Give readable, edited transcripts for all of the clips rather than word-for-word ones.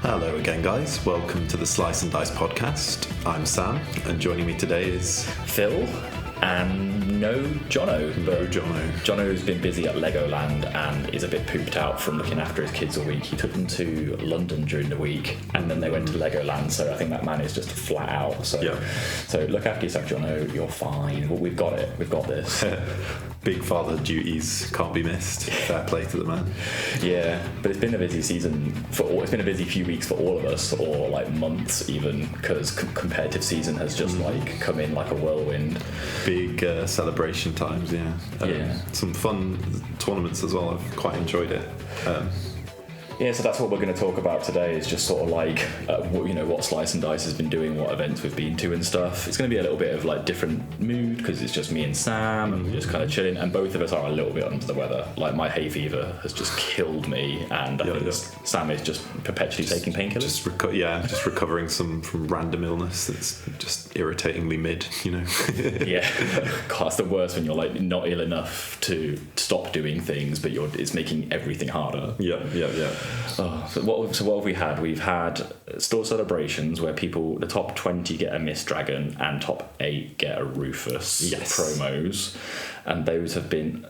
Hello again, guys. Welcome to the Slice and Dice podcast. I'm Sam, and joining me today is Phil and no Jono. Jono's been busy at Legoland and is a bit pooped out from looking after his kids all week. He took them to London during the week, and then they went to Legoland. So I think that man is just flat out. So look after yourself, Jono. You're fine. Well, we've got it. We've got this. Big father duties can't be missed. Fair play to the man. Yeah, but it's been a busy season it's been a busy few weeks for all of us, or like months even, because competitive season has just like come in like a whirlwind. Big celebration times, yeah. Some fun tournaments as well. I've quite enjoyed it. So that's what we're going to talk about today, is just sort of like, what Slice and Dice has been doing, what events we've been to and stuff. It's going to be a little bit of like different mood, because it's just me and Sam, and we're just kind of chilling, and both of us are a little bit under the weather. Like, my hay fever has just killed me, and I think Sam is just perpetually taking painkillers. Just recovering from random illness that's just irritatingly mid, Yeah. God, it's the worst when you're like not ill enough to stop doing things, but it's making everything harder. Yeah. So what have we had? We've had store celebrations where the top 20 get a Miss Dragon and top 8 get a Rufus promos, and those have been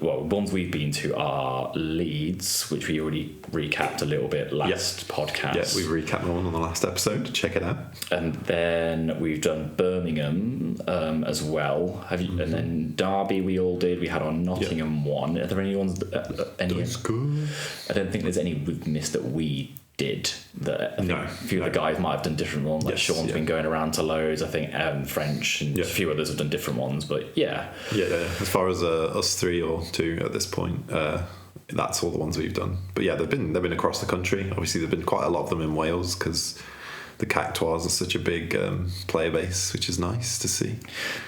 ones we've been to are Leeds, which we already recapped a little bit last podcast. Yeah, we recapped one on the last episode. Check it out. And then we've done Birmingham as well. And then Derby we all did. We had our Nottingham one. Are there any ones? That's good. I don't think there's any we've missed that we did. That I think a few of the guys might have done different ones. Like Sean's been going around to loads. I think French and a few others have done different ones. But yeah. As far as us three or two at this point, that's all the ones we've done. But yeah, they've been across the country. Obviously, there've been quite a lot of them in Wales because the Cactuars are such a big player base, which is nice to see.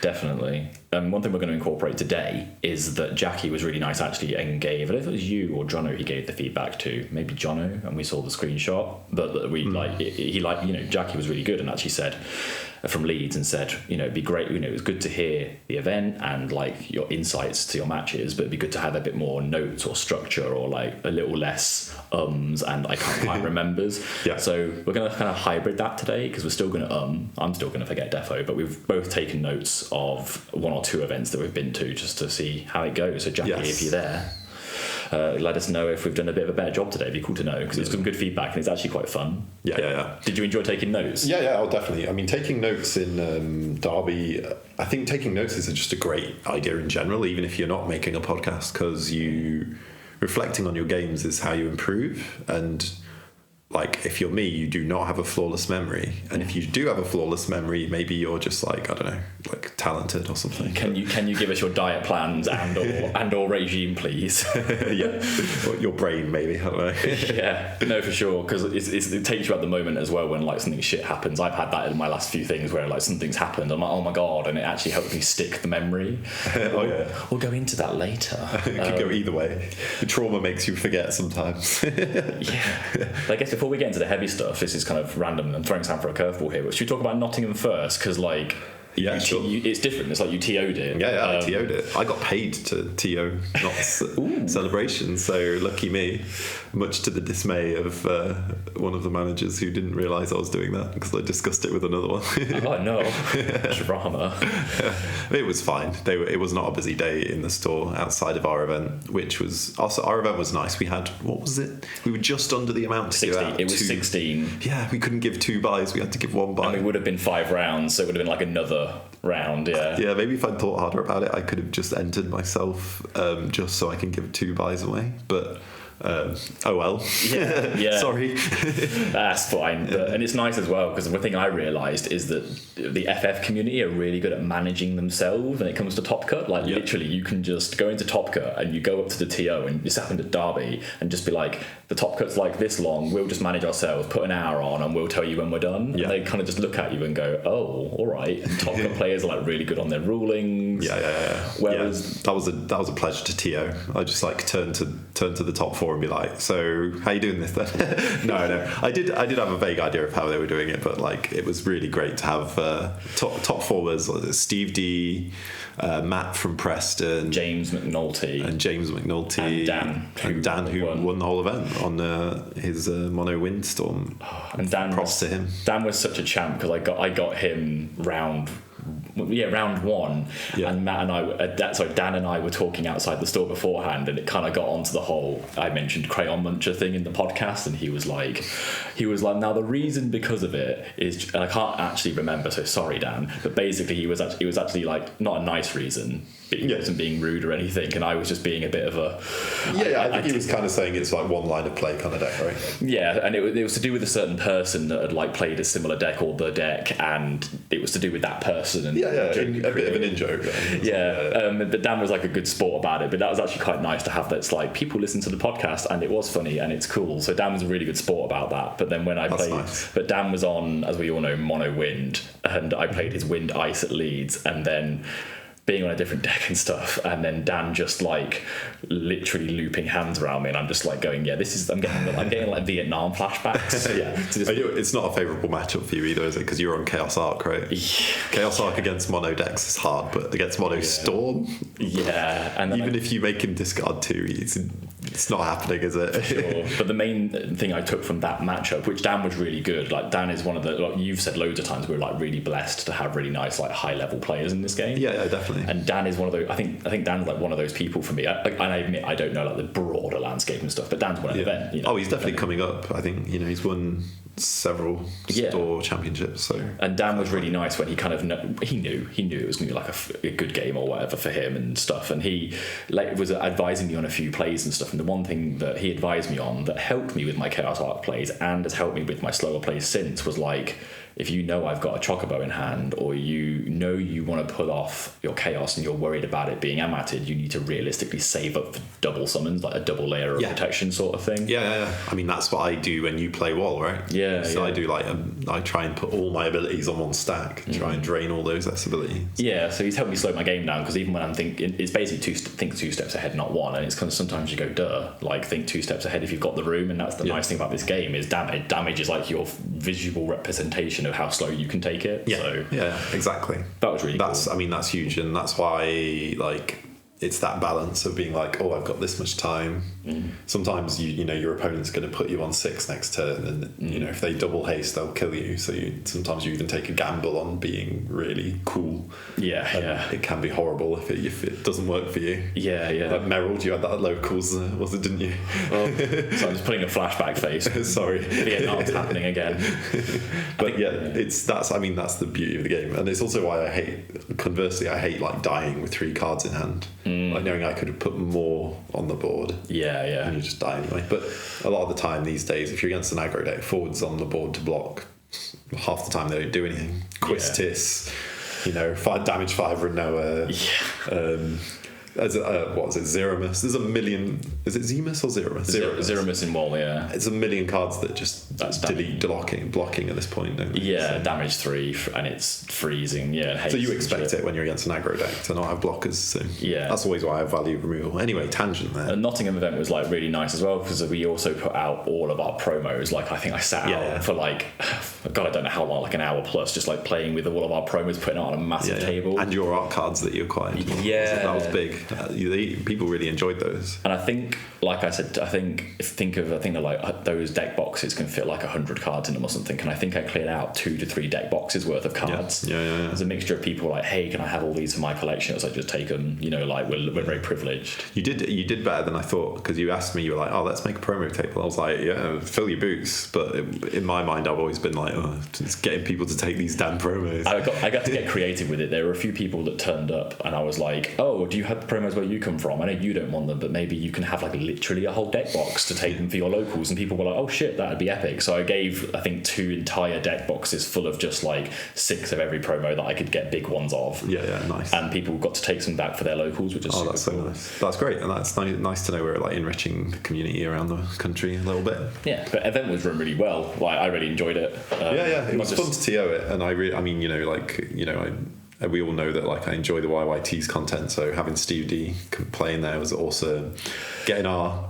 Definitely. One thing we're going to incorporate today is that Jackie was really nice actually and gave, I don't know if it was you or Jono he gave the feedback to, maybe Jono, and we saw the screenshot, but Jackie was really good and actually said, from Leeds, and said, it'd be great, it was good to hear the event and like your insights to your matches, but it'd be good to have a bit more notes or structure, or like a little less and I can't quite remembers. So we're going to kind of hybrid that today, because we're still going to I'm still going to forget defo, but we've both taken notes of one or two events that we've been to just to see how it goes. So Jackie, if you're there, let us know if we've done a bit of a better job today. It'd be cool to know, because it's some good feedback and it's actually quite fun. Yeah. Did you enjoy taking notes? Yeah, definitely. I mean, taking notes in Derby, I think taking notes is just a great idea in general, even if you're not making a podcast, because reflecting on your games is how you improve. And like, if you're me, you do not have a flawless memory, and if you do have a flawless memory, maybe you're just like, I don't know, like talented or something. Can you give us your diet plans and or regime, please? Or your brain, maybe, I don't know. No, for sure, because it takes you at the moment as well when like something shit happens. I've had that in my last few things where like something's happened, I'm like, oh my god, and it actually helped me stick the memory. We'll go into that later. It could go either way. The trauma makes you forget sometimes. I guess before we get into the heavy stuff, this is kind of random and throwing Sam for a curveball here, but should we talk about Nottingham first? Because like, it's different. It's like you TO'd it. I TO'd it. I got paid to TO celebration, so lucky me, much to the dismay of one of the managers who didn't realise I was doing that, because I discussed it with another one. Oh no. Drama. It was fine. It was not a busy day in the store outside of our event, which was also, our event was nice. We had, what was it? We were just under the amount to 16. give out. It was 16. Yeah, we couldn't give 2 buys. We had to give 1 buy. And it would have been 5 rounds, so it would have been like another round. Maybe if I'd thought harder about it, I could have just entered myself just so I can give 2 buys away, but oh well. Sorry. That's fine. And it's nice as well, because the thing I realised is that the FF community are really good at managing themselves when it comes to Top Cut. Like literally, you can just go into Top Cut and you go up to the TO, and this happened at Derby, and just be like, the top cut's like this long, we'll just manage ourselves, put an hour on, and we'll tell you when we're done. Yeah. And they kind of just look at you and go, oh, all right. And top cut players are like really good on their rulings. Whereas that was a pleasure to TO. I just like turn to the top four and be like, so how you doing this then? No. I did have a vague idea of how they were doing it, but like it was really great to have top four was Steve D, Matt from Preston, James McNulty, and Dan who won the whole event on his Mono Windstorm. And Dan, props to him. Dan was such a champ because I got him round one, and Matt and I, Dan and I were talking outside the store beforehand, and it kind of got onto the whole, I mentioned Crayon Muncher thing in the podcast, and he was like, now the reason because of it is, and I can't actually remember, so sorry Dan, but basically he was actually like not a nice reason. He wasn't being rude or anything, and I was just being a bit of a... I think he was kind of saying it's like one line of play kind of deck, right? Yeah, and it was to do with a certain person that had like played a similar deck or the deck, and it was to do with that person. And a bit of an in-joke. But Dan was like a good sport about it, but that was actually quite nice to have that. It's like, people listen to the podcast, and it was funny, and it's cool. So Dan was a really good sport about that. But then when I played... Nice. But Dan was on, as we all know, Mono Wind, and I played his Wind Ice at Leeds, and then... being on a different deck and stuff, and then Dan just like literally looping hands around me, and I'm just like going, I'm getting like Vietnam flashbacks. It's not a favourable matchup for you either, is it? Because you're on Chaos Arc, right? Chaos Arc against Mono decks is hard, but against Mono Storm, and even if you make him discard 2, it's not happening, is it? Sure. But the main thing I took from that matchup, which Dan was really good, like Dan is one of the, like you've said loads of times, we're like really blessed to have really nice like high level players in this game. Yeah, definitely. And Dan is one of those. I think Dan's like one of those people for me. And I admit I don't know like the broader landscape and stuff, but Dan's won an event. You know, he's definitely coming up. I think he's won several store championships. So, and Dan was really nice when he kind of he knew it was going to be like a good game or whatever for him and stuff. And he like was advising me on a few plays and stuff. And the one thing that he advised me on that helped me with my Chaos Arc plays and has helped me with my slower plays since was like, if you know I've got a Chocobo in hand, or you know you want to pull off your Chaos and you're worried about it being amatted, you need to realistically save up for double summons, like a double layer of protection sort of thing. Yeah. I mean, that's what I do when you play Wall, right? So I do like, I try and put all my abilities on one stack and try and drain all those S abilities. Yeah, so he's helped me slow my game down, because even when I'm thinking, it's basically think 2 steps ahead, not 1, and it's kind of sometimes you go, like think 2 steps ahead if you've got the room, and that's the nice thing about this game is damage. Damage is like your visual representation of how slow you can take it. Exactly. That was really cool. I mean, that's huge, and that's why like it's that balance of being like, oh, I've got this much time. Sometimes you know your opponent's going to put you on 6 next turn, and you know if they double haste, they'll kill you. So sometimes you even take a gamble on being really cool. It can be horrible if it doesn't work for you. Like Merrill, you had that at locals, was it? Didn't you? So I'm just putting a flashback face. Sorry, Vietnam's happening again. But that's the beauty of the game, and it's also why I hate like dying with 3 cards in hand. Like knowing I could have put more on the board. And you just die anyway. But a lot of the time these days, if you're against an aggro deck, forwards on the board to block, half the time they don't do anything. Quistis, 5 Renoa. What is it? Zeramus. There's a million. Is it Zemus or Zeramus? Zeramus in Wall, yeah. It's a million cards that just delete blocking at this point, don't they? Damage 3 and it's freezing. So you expect it when you're against an aggro deck to not have blockers. So that's always why I value removal. Anyway, tangent there. The Nottingham event was like really nice as well, because we also put out all of our promos. Like I think I sat out for like, God, I don't know how long, like an hour plus, just like playing with all of our promos, putting it on a massive table. And your art cards that you acquired. That was big. People really enjoyed those, and I think, like I said, I think that like those deck boxes can fit like 100 cards in them or something, and I think I cleared out 2 to 3 deck boxes worth of cards. There's a mixture of people like, hey, can I have all these for my collection? It's like, just take them, like we're very privileged. You did better than I thought, because you asked me, you were like, oh, let's make a promo table. I was like, yeah, fill your boots, but in my mind I've always been like, oh, just getting people to take these damn promos. I got to get creative with it. There were a few people that turned up and I was like, oh, do you have promos where you come from. I know you don't want them, but maybe you can have like literally a whole deck box to take them for your locals. And people were like, oh shit, that'd be epic. So I gave, I think, 2 entire deck boxes full of just like 6 of every promo that I could get big ones of. Yeah, nice. And people got to take some back for their locals, which is super that's so cool. nice. That's great, and that's nice to know we're like enriching the community around the country a little bit. Yeah, but event was run really well. Like I really enjoyed it. It was fun to TO it, and we all know that like I enjoy the YYT's content, so having Steve D playing there was awesome. Getting our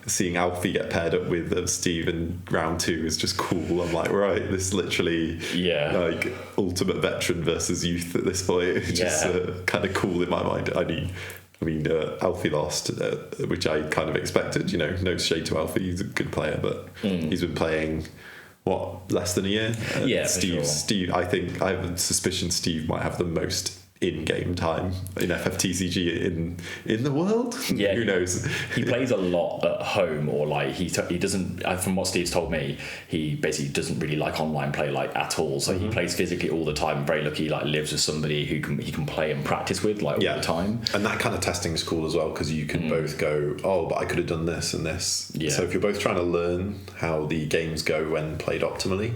seeing Alfie get paired up with Steve in round 2 is just cool. I'm like, right, this literally like ultimate veteran versus youth at this point. It's just kind of cool in my mind. Alfie lost, which I kind of expected. No shade to Alfie, he's a good player, but he's been playing less than a year. Steve, I think I have a suspicion Steve might have the most in-game time in FFTCG in the world. Yeah, who knows? He plays a lot at home, or like he doesn't. From what Steve's told me, he basically doesn't really like online play like at all. So he plays physically all the time. Very lucky, like lives with somebody who he can play and practice with like all the time. And that kind of testing is cool as well, because you can both go, oh, but I could have done this and this. Yeah. So if you're both trying to learn how the games go when played optimally,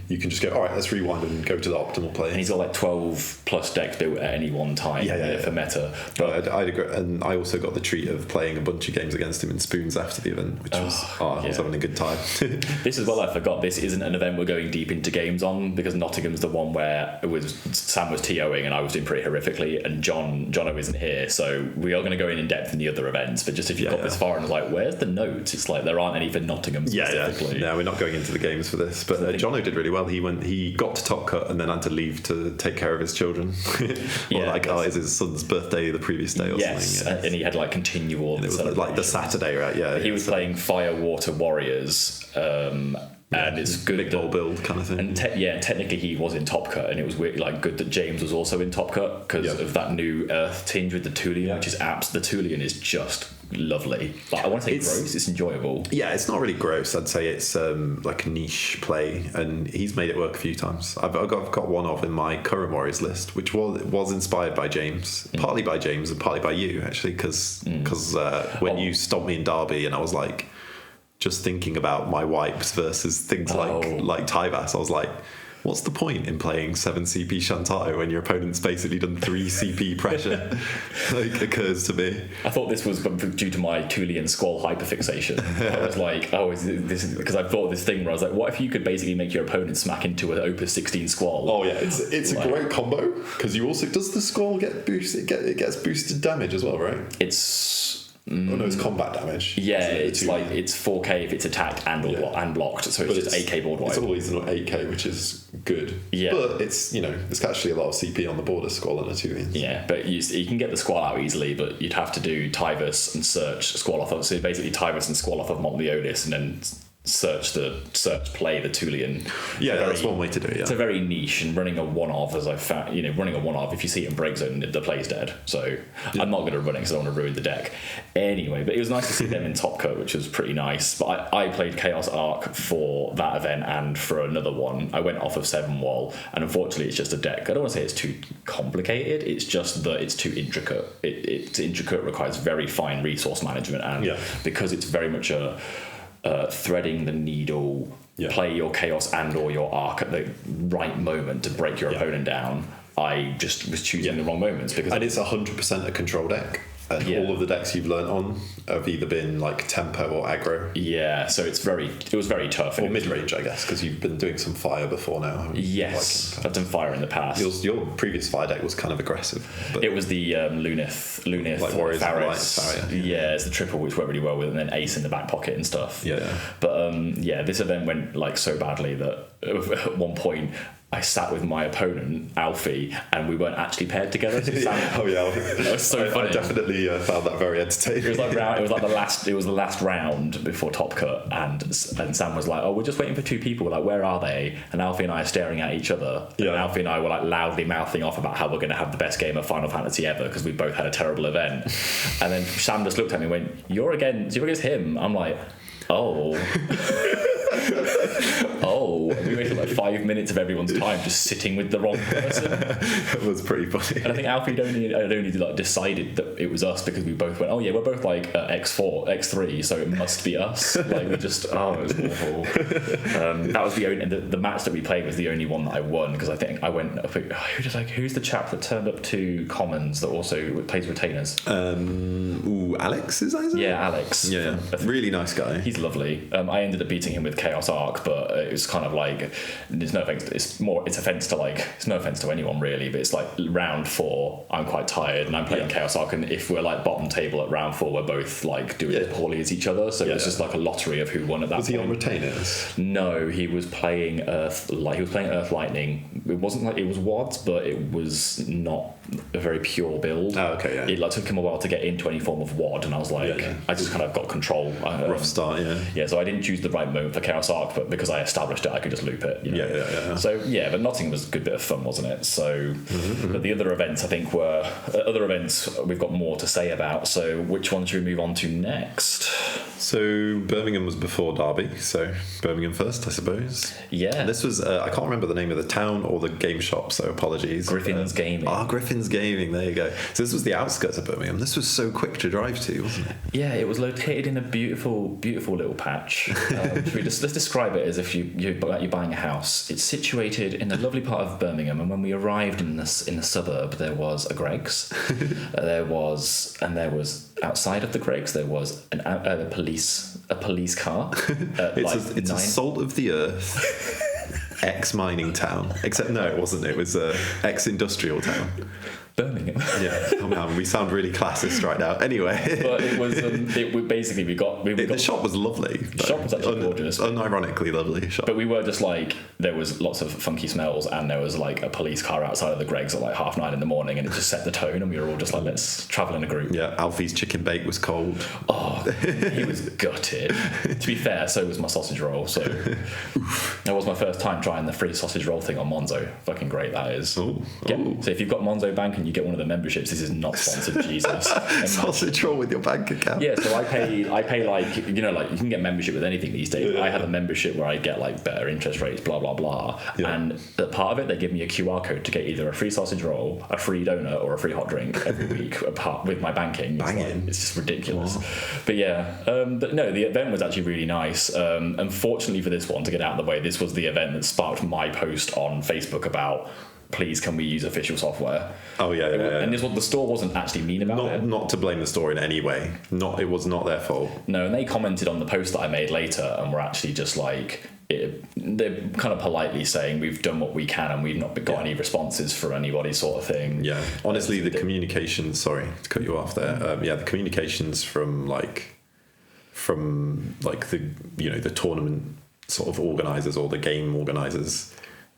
you can just go, all right, let's rewind and go to the optimal play. And he's got like 12 plus decks built at any one time for meta. But I'd agree, and I also got the treat of playing a bunch of games against him in spoons after the event, which was I was having a good time. This is I forgot. This isn't an event we're going deep into games on, because Nottingham's the one where Sam was TOing and I was doing pretty horrifically, and Jono isn't here, so we are going to go in depth in the other events. But just if you got this far and like, where's the notes? It's like there aren't any for Nottingham specifically. No, we're not going into the games for this. But Jono did really well. He got to Top Cut and then had to leave to take care of his children. It's his son's birthday the previous day or something. And he had like continual. And it was like the Saturday, right? Yeah. He was playing Fire Water Warriors. And it's good big ball build kind of thing. And technically he was in Top Cut, and it was like good that James was also in Top Cut because of that new Earth tinge with the Tulian, which is the Tulian is just lovely. Like, I want to say gross, it's enjoyable. Yeah, it's not really gross. I'd say it's like a niche play, and he's made it work a few times. I've got one of in my current Warriors list, which was inspired by James, partly by James and partly by you actually, because when you stopped me in Derby and I was like, just thinking about my wipes versus things like Tyvas, I was like, what's the point in playing 7 CP Shantae when your opponent's basically done 3 CP pressure? Occurs to me. I thought this was due to my Tulian Squall hyperfixation. I was like, this because I thought this thing where I was like, what if you could basically make your opponent smack into an Opus 16 Squall? Oh yeah, it's a great combo, because you also, does the Squall get boosted? It gets boosted damage as well, right? Oh no, it's combat damage. Yeah, it's like it's 4k if it's attacked and blocked, so it's just 8k board wide. It's always not 8k, which is good. Yeah, but it's there's actually a lot of CP on the border Squall and a Tulian. Yeah, but you can get the Squall out easily, but you'd have to do Tyvus and search Squall off of. So basically Tyvus and Squall off of Montleonis, and then play the Tulian. Yeah, that's one way to do it. Yeah. It's a very niche, and running a one-off, as I've found, running a one-off, if you see it in break zone, the play's dead. So I'm not going to run it because I don't want to ruin the deck. Anyway, but it was nice to see them in Top Cut, which was pretty nice. But I played Chaos Arc for that event and for another one. I went off of 7 Wall, and unfortunately it's just a deck. I don't want to say it's too complicated, it's just that it's too intricate. It's intricate, requires very fine resource management, and because it's very much a threading the needle, play your Chaos and or your Arc at the right moment to break your opponent down. I just was choosing the wrong moments, because it's 100% a control deck. And all of the decks you've learnt on have either been like tempo or aggro. Yeah, so it was very tough. Or mid-range, I guess, because you've been doing some fire before now. Yes, I've done fire in the past. Your previous fire deck was kind of aggressive. But it was the Lunith like Warriors Faris. It's the triple, which worked really well with, and then Ace in the back pocket and stuff. Yeah. But this event went like so badly that at one point I sat with my opponent, Alfie, and we weren't actually paired together. That was so funny. I definitely found that very entertaining. It was the last round before Top Cut, and Sam was like, "Oh, we're just waiting for 2 people. We're like, where are they?" And Alfie and I are staring at each other. And Alfie and I were like loudly mouthing off about how we're going to have the best game of Final Fantasy ever, because we both had a terrible event. And then Sam just looked at me and went, "You're against him." I'm like, "Oh." Oh, We wasted like 5 minutes of everyone's time just sitting with the wrong person. It was pretty funny. And I think Alfie had only like decided that it was us because we both went, oh yeah, we're both like X4, X3, so it must be us. Like we just, it was awful. That was the only, the match that we played was the only one that I won, because I think I went, who's the chap that turned up to Commons that also plays retainers? Alex, is that his name? Yeah, Alex. Yeah, really nice guy. He's lovely. I ended up beating him with Chaos Arc, but it was kind of like, there's no offense. It's no offense to anyone really, but it's like round 4. I'm quite tired, and I'm playing Chaos Arc, and if we're like bottom table at round 4, we're both like doing as poorly as each other. So it was just like a lottery of who won at that point. Was he on retainers? No, he was playing Earth. Like he was playing Earth Lightning. It wasn't like it was WADs, but it was not a very pure build. Oh, okay, yeah. It like took him a while to get into any form of WAD, and I was like, I just kind of got control. Rough start, yeah. Yeah, so I didn't choose the right moment for Chaos Arc, but because I established it, I could just loop it. You know? Yeah. So yeah, but Nottingham was a good bit of fun, wasn't it? So, but the other events I think were we've got more to say about. So which one should we move on to next? So Birmingham was before Derby, so Birmingham first, I suppose. Yeah. And this was I can't remember the name of the town or the game shop, so apologies. Griffin's Gaming. Griffin's Gaming. There you go. So this was the outskirts of Birmingham. This was so quick to drive to, wasn't it? Yeah, it was located in a beautiful, beautiful little patch. Let's describe it as if you're buying a house. It's situated in a lovely part of Birmingham, and when we arrived in the suburb, there was a Greggs. there was outside of the Greggs there was a police car. It's a salt of the earth. Ex-mining town. Except no, it wasn't. It was ex-industrial town. Birmingham. Yeah. Oh man, we sound really classist right now. Anyway. But it was. The shop was lovely. The shop was actually gorgeous. Unironically lovely shop. But we were just like, there was lots of funky smells, and there was like a police car outside of the Greggs at like 9:30 in the morning, and it just set the tone, and we were all just like, let's travel in a group. Yeah. Alfie's chicken bake was cold. Oh, he was gutted. To be fair, so was my sausage roll. So that was my first time trying the free sausage roll thing on Monzo. Fucking great that is. Ooh. So if you've got Monzo Bank and you get one of the memberships, this is not sponsored. Jesus. Sausage roll with your bank account. Yeah, so I pay like, you know, like you can get membership with anything these days. I had a membership where I get like better interest rates, blah blah blah. Yeah. And the part of it, they give me a QR code to get either a free sausage roll, a free donut, or a free hot drink every week apart with my banking. It's just ridiculous. Wow. But yeah, but no, the event was actually really nice. Unfortunately for this one, to get out of the way, this was the event that sparked my post on Facebook about, please can we use official software? Oh yeah. And the store wasn't actually mean about it. Not to blame the store in any way. It was not their fault. No, and they commented on the post that I made later, and were actually just like, they're kind of politely saying we've done what we can and we've not got any responses from anybody, sort of thing. Yeah, honestly, the communications. Sorry to cut you off there. The communications from the tournament sort of organisers or the game organisers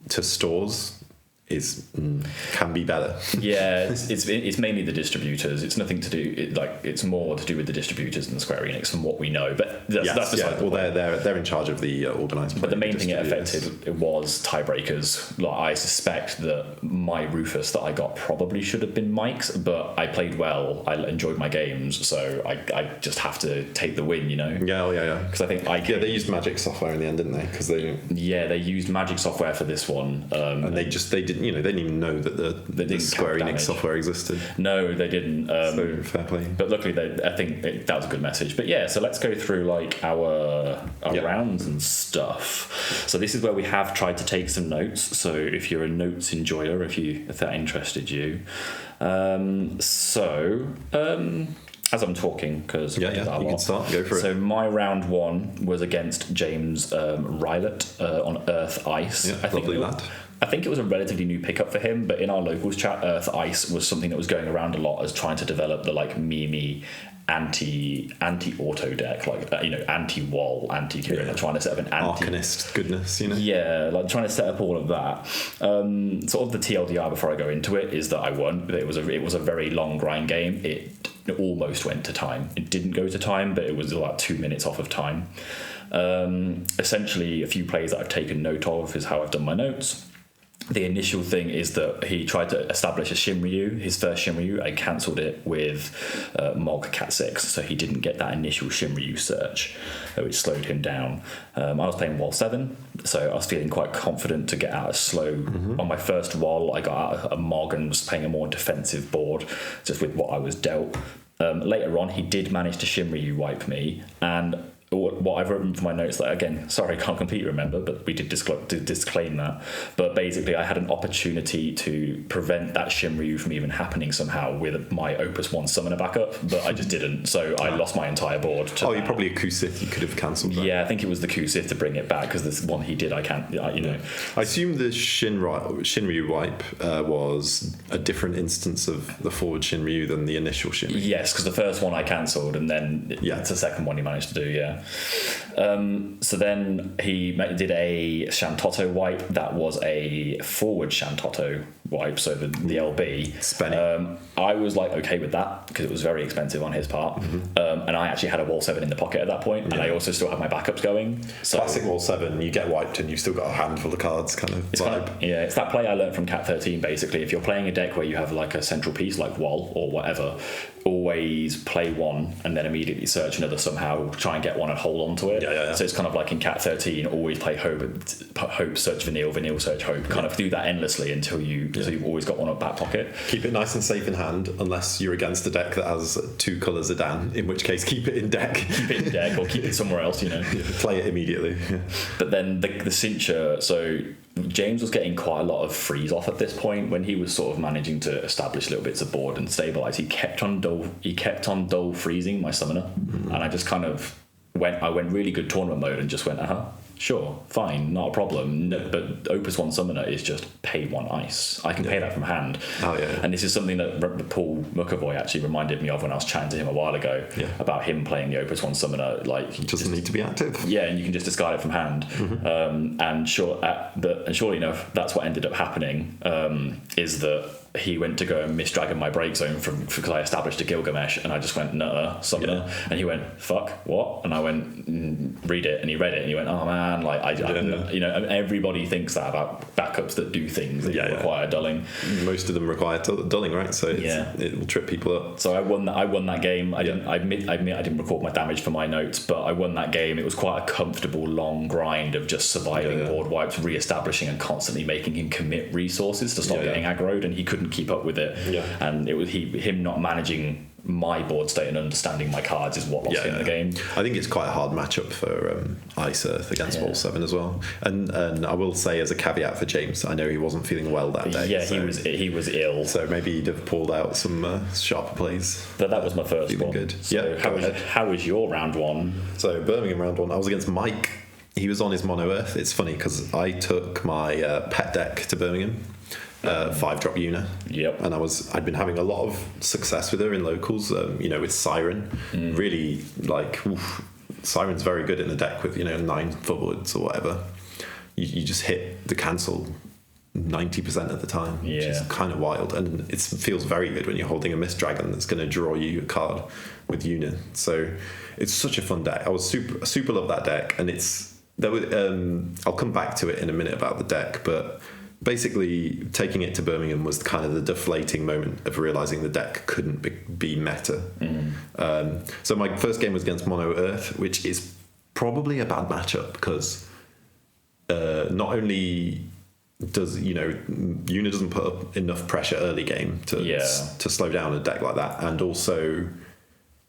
to stores can be better. Yeah, it's mainly the distributors. It's nothing to do. It's more to do with the distributors than Square Enix, from what we know. But that's beside the point. They're in charge of the organising. But the main thing it affected was tiebreakers. Like, I suspect that my Rufus that I got probably should have been Mike's, but I played well. I enjoyed my games, so I just have to take the win. You know. Yeah. Because I think they used Magic software in the end, didn't they? Because they used Magic software for this one, and they didn't. They didn't even know that the Square Enix software existed. No, they didn't. So fair play. But luckily, I think that was a good message. But yeah, so let's go through like our rounds and stuff. So this is where we have tried to take some notes. So if you're a notes enjoyer, if that interested you, as I'm talking, because you can start. Go for it. So my round 1 was against James Rylett on Earth Ice. Yeah, lovely lad. I think it was a relatively new pickup for him, but in our locals chat, Earth Ice was something that was going around a lot as trying to develop the like Mimi anti-auto deck, like anti-wall, anti-Kieran, trying to set up an Arcanist goodness, Yeah, like trying to set up all of that. Sort of the TLDR before I go into it is that I won. It was a very long grind game. It almost went to time. It didn't go to time, but it was about 2 minutes off of time. Essentially, a few plays that I've taken note of is how I've done my notes. the initial thing is that he tried to establish a Shinryu, his first Shinryu. I cancelled it with Mog Cat 6, so he didn't get that initial Shinryu search, which slowed him down. I was playing Wall 7, so I was feeling quite confident to get out of slow. On my first Wall, I got out a Mog and was playing a more defensive board, just with what I was dealt. Later on, he did manage to Shinryu wipe me, and what I've written for my notes, like, again, sorry, I can't completely remember, but we did disclaim that. But basically, I had an opportunity to prevent that Shinryu from even happening somehow with my Opus 1 summoner backup, but I just didn't. So I lost my entire board. You probably a Kusith, you could have cancelled that. Yeah, I think it was the Kusith to bring it back, because this one he did, I can't, you know. I assume the Shinryu wipe was a different instance of the forward Shinryu than the initial Shinryu. Yes, because the first one I cancelled, and then it's the second one he managed to do, yeah. So then he did a Shantotto wipe that was a forward Shantotto wipe, so the LB. I was like okay with that because it was very expensive on his part, and I actually had a Wall 7 in the pocket at that point, and I also still had my backups going. So classic Wall 7, you get wiped and you've still got a handful of cards kind of vibe. It's that play I learned from Cat 13 basically. If you're playing a deck where you have like a central piece like Wall or whatever, always play one and then immediately search another somehow, try and get one and hold on to it. So it's kind of like in Cat 13, always play hope, search Vanille, search hope, kind of do that endlessly until you've always got one up back pocket. Keep it nice and safe in hand unless you're against a deck that has 2 colours of Dan, in which case keep it in deck. Keep it in deck or keep it somewhere else, you know. Play it immediately. But then the cincher, so James was getting quite a lot of freeze off at this point when he was sort of managing to establish little bits of board and stabilize. He kept on dull freezing my summoner, and I just kind of went really good tournament mode and just went, sure, fine, not a problem. No, but Opus 1 Summoner is just pay 1 ice. I can pay that from hand. And this is something that Paul McAvoy actually reminded me of when I was chatting to him a while ago about him playing the Opus 1 Summoner. Like, it doesn't need to be active. Yeah, and you can just discard it from hand. And surely enough, that's what ended up happening, is that he went to go and misdragon my break zone because I established a Gilgamesh, and I just went, nuh-uh, summoner. And he went, fuck, what? And I went, read it, and he read it, and he went, oh man, like, you know, everybody thinks that about backups that do things that require dulling. Most of them require dulling, right? So it will trip people up. So I won that game. I admit I didn't record my damage for my notes, but I won that game. It was quite a comfortable, long grind of just surviving board wipes, re-establishing, and constantly making him commit resources to stop getting aggroed, and he couldn't keep up with it. And it was him not managing my board state and understanding my cards is what lost him the game. I think it's quite a hard matchup for Ice Earth against Wall 7 as well. And I will say, as a caveat for James, I know he wasn't feling well that day. Yeah, so he was ill. So maybe he'd have pulled out some sharper plays. But that was my first one. Good. So how was your round one? So Birmingham round one, I was against Mike. He was on his Mono Earth. It's funny because I took my pet deck to Birmingham. 5-drop Una. And I'd been having a lot of success with her in locals, with Siren. Really, like, Siren's very good in the deck with 9 forwards or whatever. You just hit the cancel 90% of the time, which is kind of wild, and it feels very good when you're holding a Mist Dragon that's going to draw you a card with Una. So it's such a fun deck. I was super love that deck, and I'll come back to it in a minute about the deck, but basically taking it to Birmingham was kind of the deflating moment of realizing the deck couldn't be meta. So my first game was against Mono Earth, which is probably a bad matchup because not only does Una doesn't put up enough pressure early game to slow down a deck like that, and also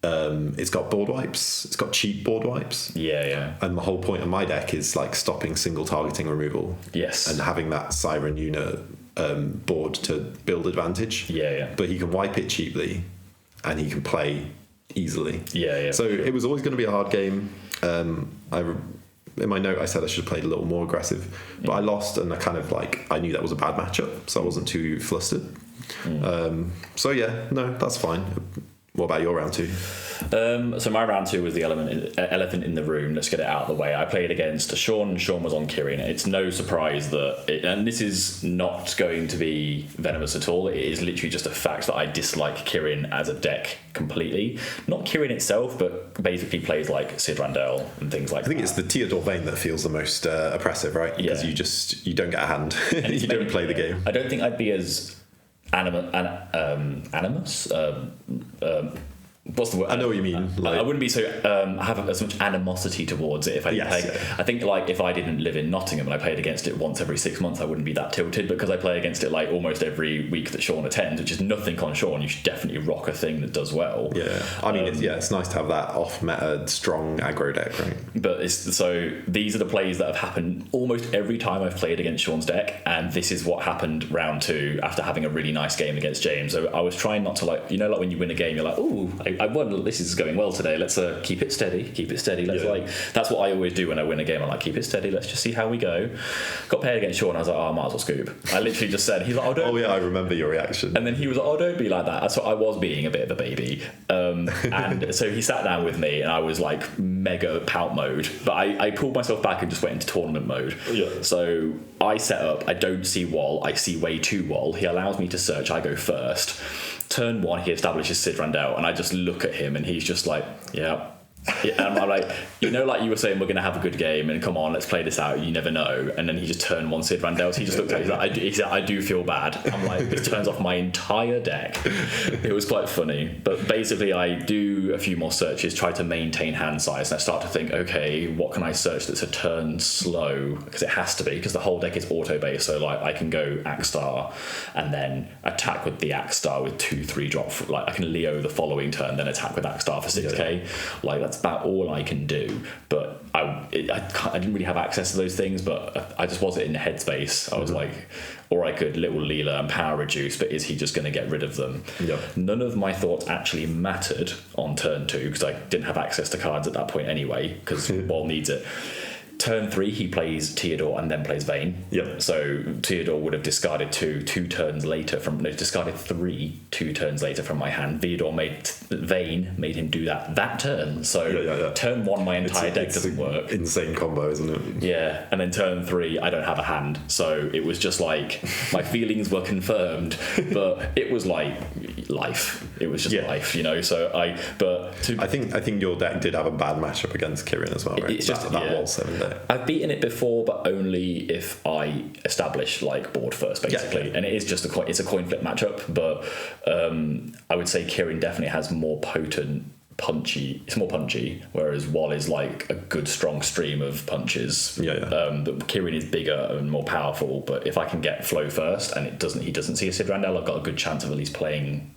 it's got board wipes. It's got cheap board wipes. And the whole point of my deck is like stopping single targeting removal. And having that Siren Una board to build advantage. But he can wipe it cheaply, and he can play easily. So it was always going to be a hard game. In my note, I said I should have played a little more aggressive, but I lost, and I knew that was a bad matchup, so I wasn't too flustered. So that's fine. What about your round two? So my round 2 was the elephant in the room. Let's get it out of the way. I played against Sean. Sean was on Kirin. It's no surprise that, and this is not going to be venomous at all. It is literally just a fact that I dislike Kirin as a deck completely. Not Kirin itself, but basically plays like Cid Randell and things like that. I think it's the Theodore Vane that feels the most oppressive, right? Because you don't get a hand. You don't play the game. I don't think I'd be as animus. What's the word? I know what you mean. I wouldn't be so have as much animosity towards it if I didn't play. Yeah. I think like if I didn't live in Nottingham and I played against it once every 6 months, I wouldn't be that tilted, because I play against it like almost every week that Sean attends, which is nothing on Sean. You should definitely rock a thing that does well. Yeah, I mean, it's nice to have that off-meta strong aggro deck, right? But so these are the plays that have happened almost every time I've played against Sean's deck, and this is what happened round 2 after having a really nice game against James. So I was trying not to like when you win a game, you're like, ooh, I won. This is going well today. Let's keep it steady. Let's that's what I always do when I win a game. I'm like, keep it steady. Let's just see how we go. Got paired against Sean. I was like, I might as well scoop. I literally just said, he's like, oh, don't. Oh yeah, I remember your reaction. And then he was like, oh, don't be like that. So I was being a bit of a baby. And so he sat down with me, and I was like mega pout mode. But I pulled myself back and just went into tournament mode. Yeah. So I set up. I don't see wall. I see way 2 wall. He allows me to search. I go first. Turn 1, he establishes Cid Randell, and I just look at him, and he's just like, yeah. And I'm like, like you were saying, we're going to have a good game, and come on, let's play this out. You never know. And then he just turned 1 Cid Randell. So he just looked at me. He's like, I do feel bad. I'm like, this turns off my entire deck. It was quite funny. But basically, I do a few more searches, try to maintain hand size, and I start to think, okay, what can I search that's a turn slow? Because it has to be, because the whole deck is auto based. So like, I can go Axstar and then attack with the Axstar with 2/3 drop. Like I can Leo the following turn, then attack with Axstar for 6k. Yeah. Like that's about all I can do. But I didn't really have access to those things, but I just wasn't in the headspace. I was like, or I could little Leela and power reduce, but is he just going to get rid of them? Yep. None of my thoughts actually mattered on turn 2, because I didn't have access to cards at that point anyway, because Wall needs it. Turn 3, he plays Theodore and then plays Vane. Yep. So Theodore would have discarded 2 turns later discarded 3 2 turns later from my hand. Vane made him do that turn. So turn 1, my entire deck doesn't work. Insane combo, isn't it? Yeah. And then turn 3, I don't have a hand. So it was just like my feelings were confirmed, but it was like life. It was just life, So I think your deck did have a bad matchup against Kirin as well, right? It's just that Wall 7 deck. I've beaten it before, but only if I establish like board first, basically. And it is just it's a coin flip matchup. But I would say Kirin definitely has more potent punchy. It's more punchy, whereas Wall is like a good strong stream of punches. Kirin is bigger and more powerful. But if I can get flow first, and he doesn't see a Cid Randell, I've got a good chance of at least playing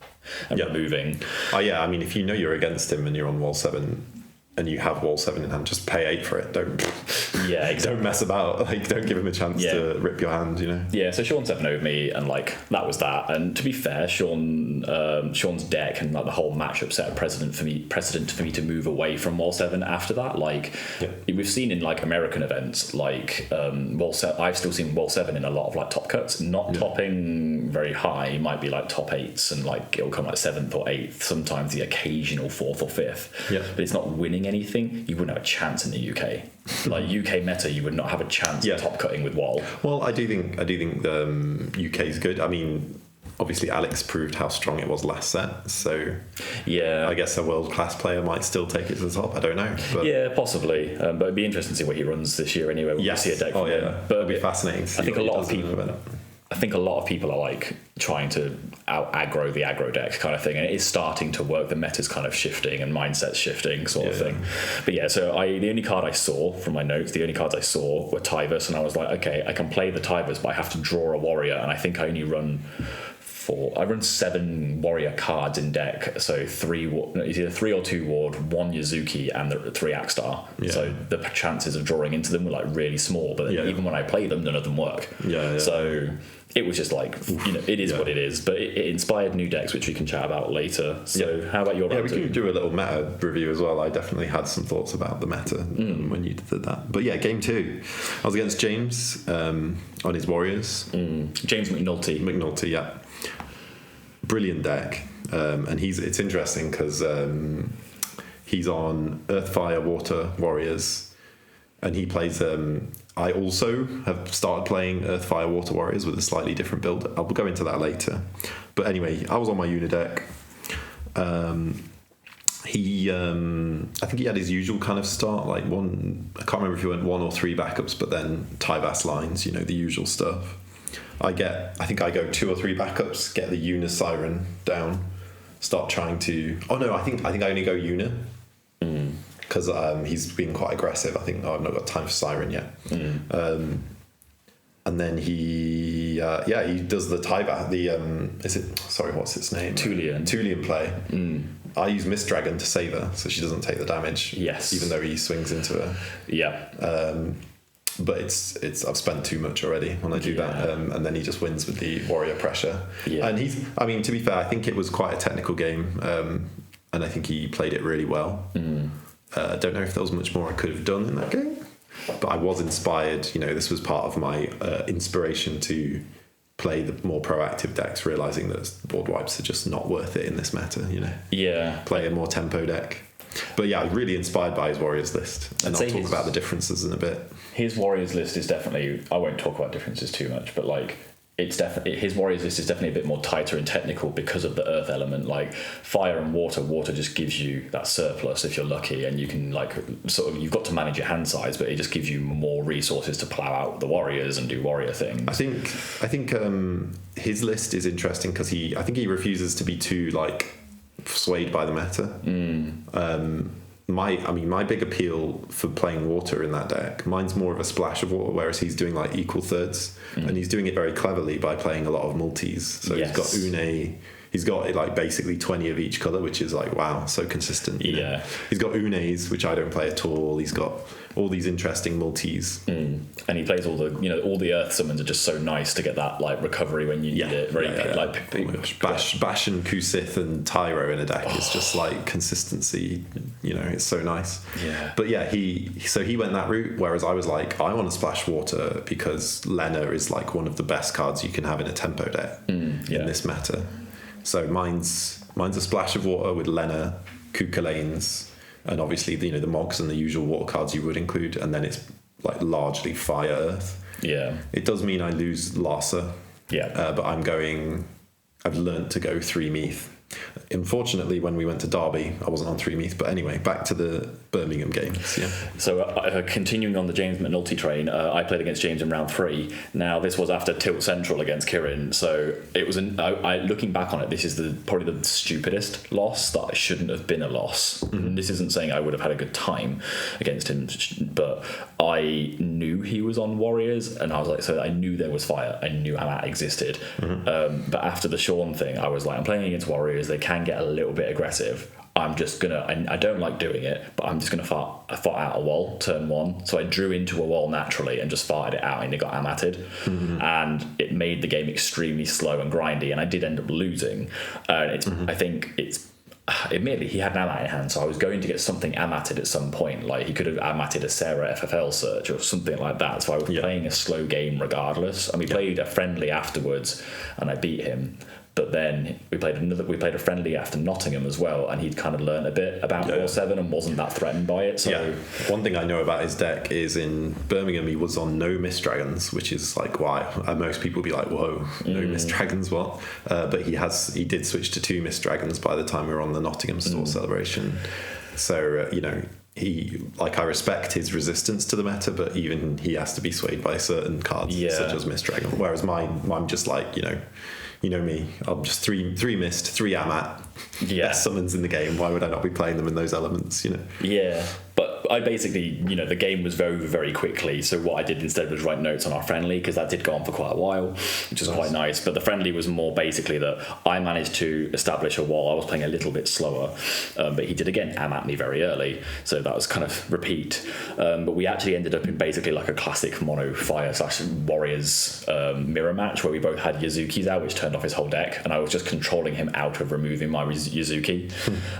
and removing. I mean, if you know you're against him and you're on Wall 7. And you have Wall 7 in hand, just pay 8 for it. Don't mess about. Like, don't give him a chance to rip your hand. Yeah. So Sean 7 over me, and like that was that. And to be fair, Sean's deck and like the whole matchup set a precedent for me to move away from Wall 7 after that. Like we've seen in like American events, like Wall 7. I've still seen Wall 7 in a lot of like top cuts, not topping very high. It might be like top 8s, and like it'll come like 7th or 8th. Sometimes the occasional 4th or 5th. Yeah. But it's not winning anything. You wouldn't have a chance in the UK. Like UK meta, you would not have a chance top cutting with Wall. Well, I do think the UK is good. I mean, obviously Alex proved how strong it was last set, so I guess a world-class player might still take it to the top. I don't know. But possibly. But it'd be interesting to see what he runs this year anyway. We'll see a deck from him. But it'll be fascinating to see. I think a lot of people are like trying to out aggro the aggro deck kind of thing, and it is starting to work. The meta's kind of shifting and mindset's shifting sort of thing. But so the only card I saw from my notes, the only cards I saw were Tyvus, and I was like, okay, I can play the Tyvus, but I have to draw a warrior, and I think I only run 7 warrior cards in deck, so it's either 3 or 2 ward, 1 Yazuki, and the 3 Axstar. So the chances of drawing into them were like really small, but even when I play them, none of them work. So it was just like, it is what it is, but it inspired new decks, which we can chat about later. So how about your round 2? We can do a little meta review as well. I definitely had some thoughts about the meta when you did that. But game 2, I was against James on his Warriors. James McNulty, brilliant deck. And it's interesting because He's on Earth, Fire, Water Warriors, and he plays. I also have started playing Earth, Fire, Water Warriors with a slightly different build. I'll go into that later. But anyway, I was on my Unideck. I think he had his usual kind of start, like I can't remember if he went 1 or 3 backups, but then Tyvas lines, the usual stuff. I think I go 2 or 3 backups, get the Una Siren down, start trying to. Oh no, I think I only go Una because he's been quite aggressive. I think I've not got time for Siren yet. And then he does the Tyvas. What's its name? Tulian play. I use Mist Dragon to save her, so she doesn't take the damage. Yes. Even though he swings into her. Yeah. But it's I've spent too much already when I do that, and then he just wins with the warrior pressure. Yeah. And to be fair, I think it was quite a technical game, and I think he played it really well. I don't know if there was much more I could have done in that game, but I was inspired. This was part of my inspiration to play the more proactive decks, realizing that board wipes are just not worth it in this meta. Yeah. Play a more tempo deck. But yeah, I'm really inspired by his Warriors list, and I'll talk about the differences in a bit. His Warriors list is definitely. I won't talk about differences too much, but it's definitely his Warriors list is definitely a bit more tighter and technical because of the Earth element. Like Fire and Water just gives you that surplus if you're lucky, and you can you've got to manage your hand size, but it just gives you more resources to plow out the Warriors and do warrior things. I think his list is interesting because I think he refuses to be too swayed by the meta. My big appeal for playing Water in that deck, mine's more of a splash of Water, whereas he's doing equal thirds, and he's doing it very cleverly by playing a lot of multis. So He's got Une, he's got basically 20 of each colour, which is wow, so consistent. Yeah. He's got Unes, which I don't play at all. He's got all these interesting multis. And he plays all the Earth summons are just so nice to get that recovery when you need it. Bash and Kusith and Tyro in a deck is just consistency. It's so nice. Yeah. But yeah, he went that route, whereas I was I want to splash Water because Lena is one of the best cards you can have in a tempo deck in this meta. So mine's a splash of Water with Lena, Kukalanes, and obviously the Mogs and the usual water cards you would include, and then it's largely Fire Earth. Yeah. It does mean I lose Larsa. Yeah. But I've learnt to go 3 Meath. Unfortunately, when we went to Derby, I wasn't on 3 Meath. But anyway, back to the Birmingham games. Yeah. So continuing on the James McNulty train, I played against James in round 3. Now this was after Tilt Central against Kieran, so it was looking back on it, this is probably the stupidest loss that shouldn't have been a loss. Mm-hmm. This isn't saying I would have had a good time against him, but I knew he was on Warriors, and I was so I knew there was Fire. I knew how that existed. Mm-hmm. But after the Sean thing, I was I'm playing against Warriors. They can get a little bit aggressive. I'm just gonna. I don't like doing it, but I'm just gonna fart out a wall turn 1. So I drew into a wall naturally and just farted it out, and it got amatted, and it made the game extremely slow and grindy. And I did end up losing. I think it's. Admittedly, he had an Amat in hand, so I was going to get something Amatted at some point. He could have Amatted a Sarah FFL search or something like that. So I was playing a slow game regardless. And we played a friendly afterwards, and I beat him. But then we played a friendly after Nottingham as well, and he'd kind of learned a bit about War 7 and wasn't that threatened by it. So one thing I know about his deck is in Birmingham he was on no Mist Dragons, which is why most people would be whoa, no Mist Dragons, what? But he did switch to 2 Mist Dragons by the time we were on the Nottingham store celebration. So he I respect his resistance to the meta, but even he has to be swayed by certain cards such as Mist Dragon. Whereas I'm just you know me, I'm just 3 Mist, 3 Amat. Best summons in the game. Why would I not be playing them in those elements? Yeah, but I basically, the game was very, very quickly. So what I did instead was write notes on our friendly, because that did go on for quite a while, which was quite nice. But the friendly was more basically that I managed to establish a wall. I was playing a little bit slower, but he did again at me very early. So that was kind of repeat. But we actually ended up in basically a classic mono Fire / Warriors mirror match where we both had Yazukis out, which turned off his whole deck, and I was just controlling him out of removing my Yazuki.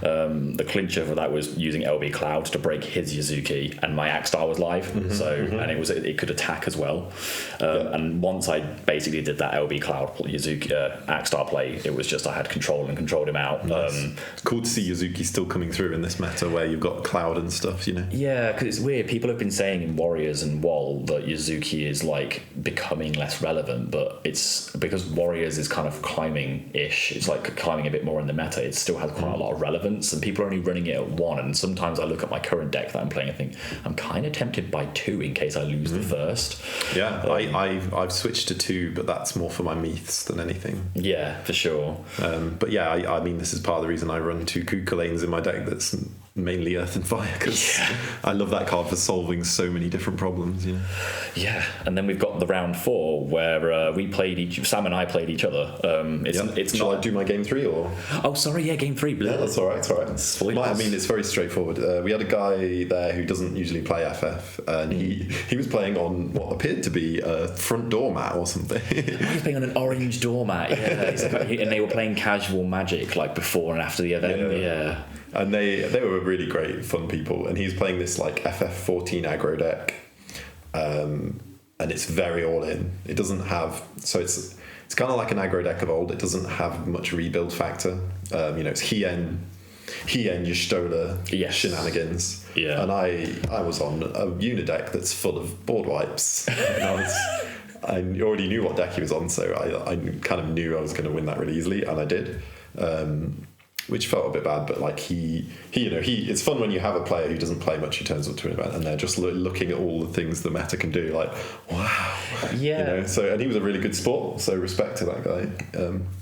The clincher for that was using LB Cloud to break his Yazuki, and my Axe-Star was live, and it could attack as well. And once I basically did that LB Cloud Yazuki Axe-Star play, it was just I had control and controlled him out. Nice. Cool to see Yazuki still coming through in this meta where you've got Cloud and stuff, you know. Yeah, because it's weird. People have been saying in Warriors and WoL that Yazuki is like becoming less relevant, but it's because Warriors is kind of climbing-ish. It's like climbing a bit more in the meta. It still has quite a lot of relevance, and people are only running it at 1. And sometimes I look at my current deck that I'm playing, I think I'm kind of tempted by 2 in case I lose the first. Yeah, I've switched to 2, but that's more for my Meaths than anything. Yeah, for sure. But yeah, I mean, this is part of the reason I run 2 Kuka lanes in my deck that's mainly Earth and Fire, because I love that card for solving so many different problems, you know. Yeah, and then we've got the round 4 where Sam and I played each other. Shall I do my game 3 or? Oh, sorry, yeah, game 3. Yeah, that's all right. It's all right. I mean, it's very straightforward. We had a guy there who doesn't usually play FF, and he was playing on what appeared to be a front doormat or something. He was playing on an orange doormat, and they were playing casual Magic like before and after the event. Yeah. And they were really great, fun people. And he's playing this like FF14 aggro deck, and it's very all in. It doesn't have it's kind of like an aggro deck of old. It doesn't have much rebuild factor. It's Hien Y'shtola shenanigans. Yeah. And I was on a uni deck that's full of board wipes. And I already knew what deck he was on, so I kind of knew I was going to win that really easily, and I did. Which felt a bit bad, but like it's fun when you have a player who doesn't play much who turns up to an event and they're just looking at all the things the meta can do, like, wow. Yeah. So, and he was a really good sport, so respect to that guy.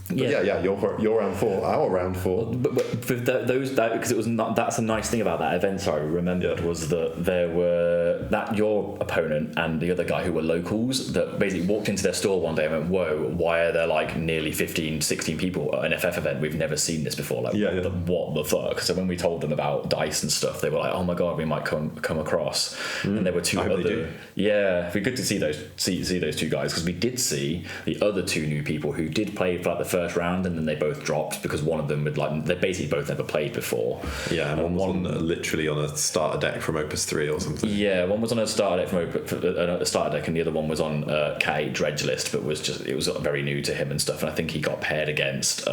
Your round 4, our round 4. But for those, because it was not, that's a nice thing about that event, I remembered, was that there were your opponent and the other guy who were locals that basically walked into their store one day and went, whoa, why are there like nearly 15, 16 people at an FF event? We've never seen this before. Like, what the fuck? So when we told them about dice and stuff, they were like, oh my god, we might come across. And there were 2 other. Yeah, it'd be good to see those 2 guys, because we did see the other 2 new people who did play for like the first round, and then they both dropped because one of them would they basically both never played before. Yeah, and one was literally on a starter deck from Opus 3 or something. Yeah, one was on a starter deck a starter deck, and the other one was on K Dredge list, but it was very new to him and stuff. And I think he got paired against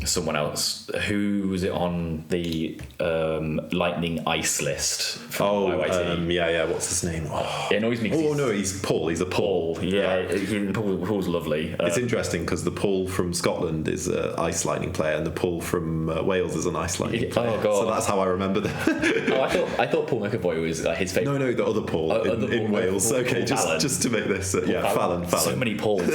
someone else. Who was it on the Lightning Ice list? What's his name? It annoys me. Oh no, he's Paul. He's a Paul. Paul's lovely. It's interesting because the Paul from Scotland is an Ice Lightning player, and the Paul from Wales is an Ice Lightning player. Oh god! So that's how I remember them. I thought Paul McAvoy was his favourite. No, the other Paul in Wales. Okay, just to make this. Fallon. So many Pauls.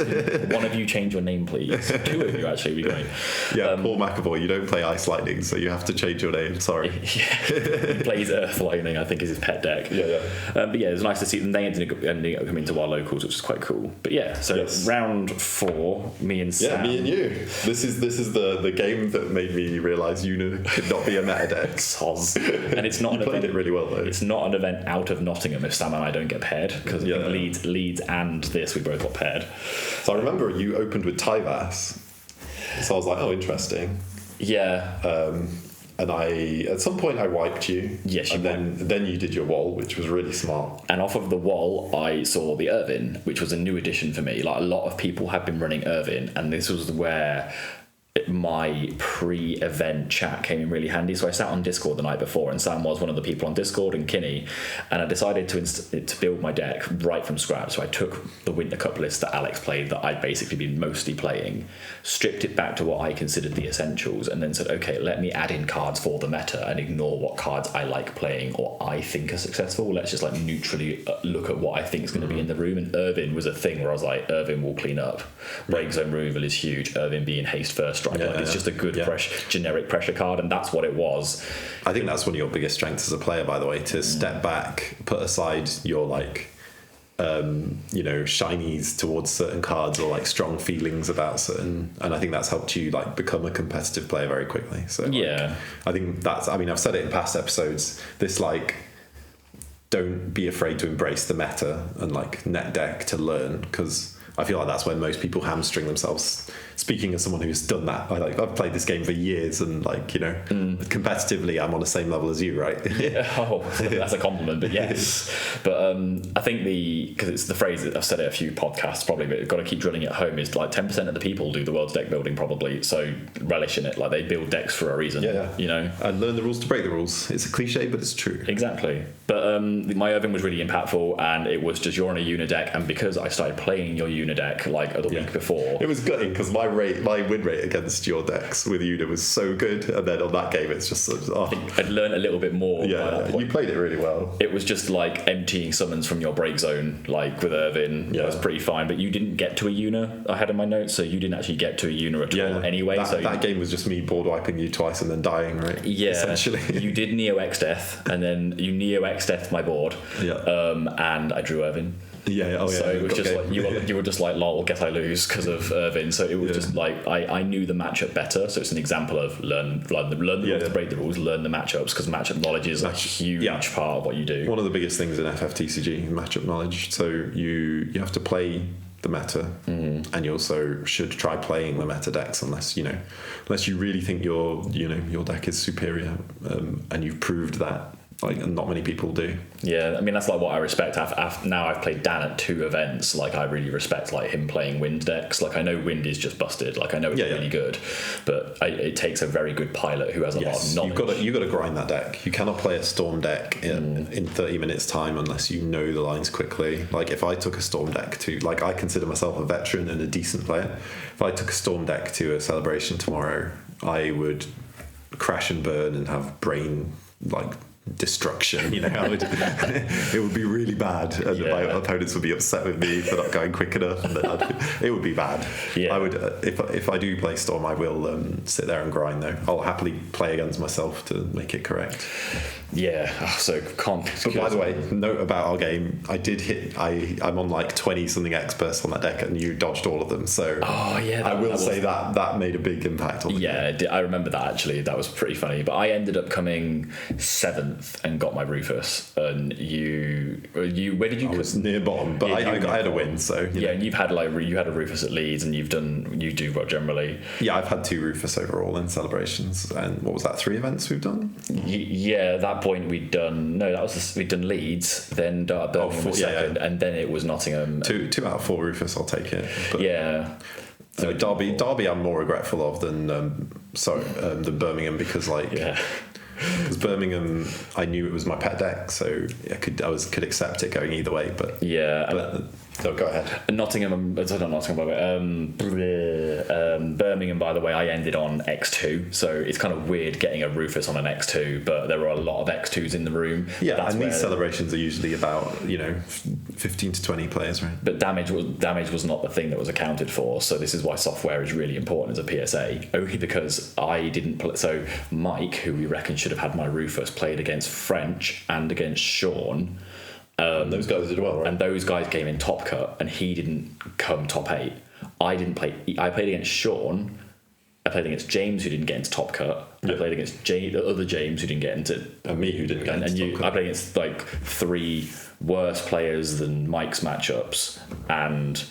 One of you change your name, please. 2 of you actually would be great. Yeah, Paul McAvoy. You don't play Ice Lightning, so you have to change your name. Sorry. He plays Earth Lightning, I think, is his pet deck. But it was nice to see them. They ended up coming to our locals, which is quite cool. But round 4, me and Sam. Yeah, me and you. This is the game that made me realise Una could not be a meta deck. And it's not you played it really well though. It's not an event out of Nottingham if Sam and I don't get paired, because Leeds and this we both got paired. So I remember you opened with Tyvas, so I was like, oh, interesting. Yeah. And at some point I wiped you. Yes, you and then you did your wall, which was really smart. And off of the wall, I saw the Irvin, which was a new addition for me. Like, a lot of people had been running Irvin, and this was where my pre-event chat came in really handy. So I sat on Discord the night before, and Sam was one of the people on Discord, and Kinney, and I decided to build my deck right from scratch. So I took the Winter Cup list that Alex played, that I'd basically been mostly playing, stripped it back to what I considered the essentials, and then said, okay, let me add in cards for the meta and ignore what cards I like playing or I think are successful. Let's just like neutrally look at what I think is going to be in the room. And Irvin was a thing where I was like, Irvin will clean up. Break zone removal is huge. Irvin being haste first strike. It's just a good generic pressure card, and that's what it was. I think that's one of your biggest strengths as a player, by the way, to step back, put aside your shinies towards certain cards or like strong feelings about certain, and I think that's helped you like become a competitive player very quickly. So I think I've said it in past episodes, this like, don't be afraid to embrace the meta and like net deck to learn, because I feel like that's when most people hamstring themselves speaking as someone who's done that, I've played this game for years, and competitively, I'm on the same level as you, right? Oh, that's a compliment, but yes. But I think because it's the phrase that I've said it a few podcasts probably, but you've got to keep drilling it home, is like 10% of the people do the world's deck building probably, so relish in it. Like they build decks for a reason, and learn the rules to break the rules. It's a cliche, but it's true. Exactly. But my Irving was really impactful, and it was just you're on a Una deck, and because I started playing your Una deck like the week before, it was gutting because my win rate against your decks with Una was so good, and then on that game it's just I'd learned a little bit more. Yeah, you played it really well. It was just like emptying summons from your break zone, like with Irvin. Yeah, it was pretty fine. But you didn't get to a Una. I had in my notes, so you didn't actually get to a Una at all anyway. That game was just me board wiping you twice and then dying, right? Yeah, essentially. You did Neo X Death, and then you Neo X Death my board. Yeah. And I drew Irvin. Yeah. So it was just like you were just like, lol, guess I lose because of Irvin. So it was just like I knew the matchup better. So it's an example of learn the rules to break the rules, learn the matchups, because matchup knowledge is a huge part of what you do. One of the biggest things in FFTCG, matchup knowledge. So you have to play the meta, and you also should try playing the meta decks unless you really think your deck is superior, and you've proved that. Like not many people do. Yeah, I mean that's like what I respect. Now I've played Dan at 2 events. Like I really respect like him playing wind decks. Like I know wind is just busted. Like I know it's really good, but it takes a very good pilot who has a lot of knowledge. You've got to grind that deck. You cannot play a storm deck in 30 minutes time unless you know the lines quickly. Like if I took a storm deck to, like I consider myself a veteran and a decent player. If I took a storm deck to a celebration tomorrow, I would crash and burn and have brain destruction. It would be really bad, and my opponents would be upset with me for not going quick enough, and it would be bad. I would if I do play Storm, I will sit there and grind though. I'll happily play against myself to make it correct. But by the way, note about our game, I did hit I'm on like 20 something experts on that deck, and you dodged all of them, so I will say that made a big impact on the game. I remember that actually. That was pretty funny, but I ended up coming 7th and got my Rufus, and where did you? I was near bottom, but I had a win. So and you've had you had a Rufus at Leeds, and you do well generally. Yeah, I've had 2 Rufus overall in celebrations, and what was that? 3 events we've done? At that point we'd done we'd done Leeds, then Birmingham was second, and then it was Nottingham. 2 out of 4 Rufus, I'll take it. But So Derby I'm more regretful of than Birmingham, because because Birmingham, I knew it was my pet deck, so I could accept it going either way. But so go ahead. Birmingham, by the way, I ended on X2, so it's kind of weird getting a Rufus on an X2, but there were a lot of X2s in the room. Yeah, and these celebrations are usually about 15 to 20 players, right? But damage was not the thing that was accounted for, so this is why software is really important as a PSA, only because I didn't play. So Mike, who we reckon should have had my Rufus, played against French and against Sean. Those guys did well, right? And those guys came in top cut, and he didn't come top 8. I didn't play. I played against Sean. I played against James, who didn't get into top cut. I played against the other James, who didn't get into. And me, who didn't get into top cut. I played against 3 worse players than Mike's matchups, and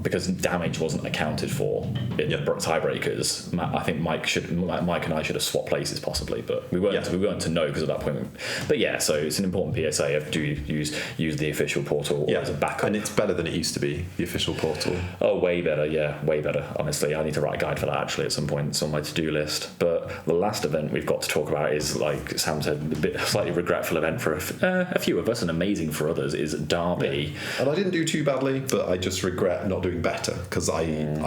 because damage wasn't accounted for in the tiebreakers, I think Mike and I should have swapped places possibly, but we weren't to know because of that point. But so it's an important PSA of do you use the official portal or as a backup, and it's better than it used to be, the official portal. Oh, way better, way better. Honestly, I need to write a guide for that actually at some point. It's on my to-do list. But the last event we've got to talk about is, like Sam said, a slightly regretful event for a few of us and amazing for others, is Derby. And I didn't do too badly, but I just regret not doing better, because I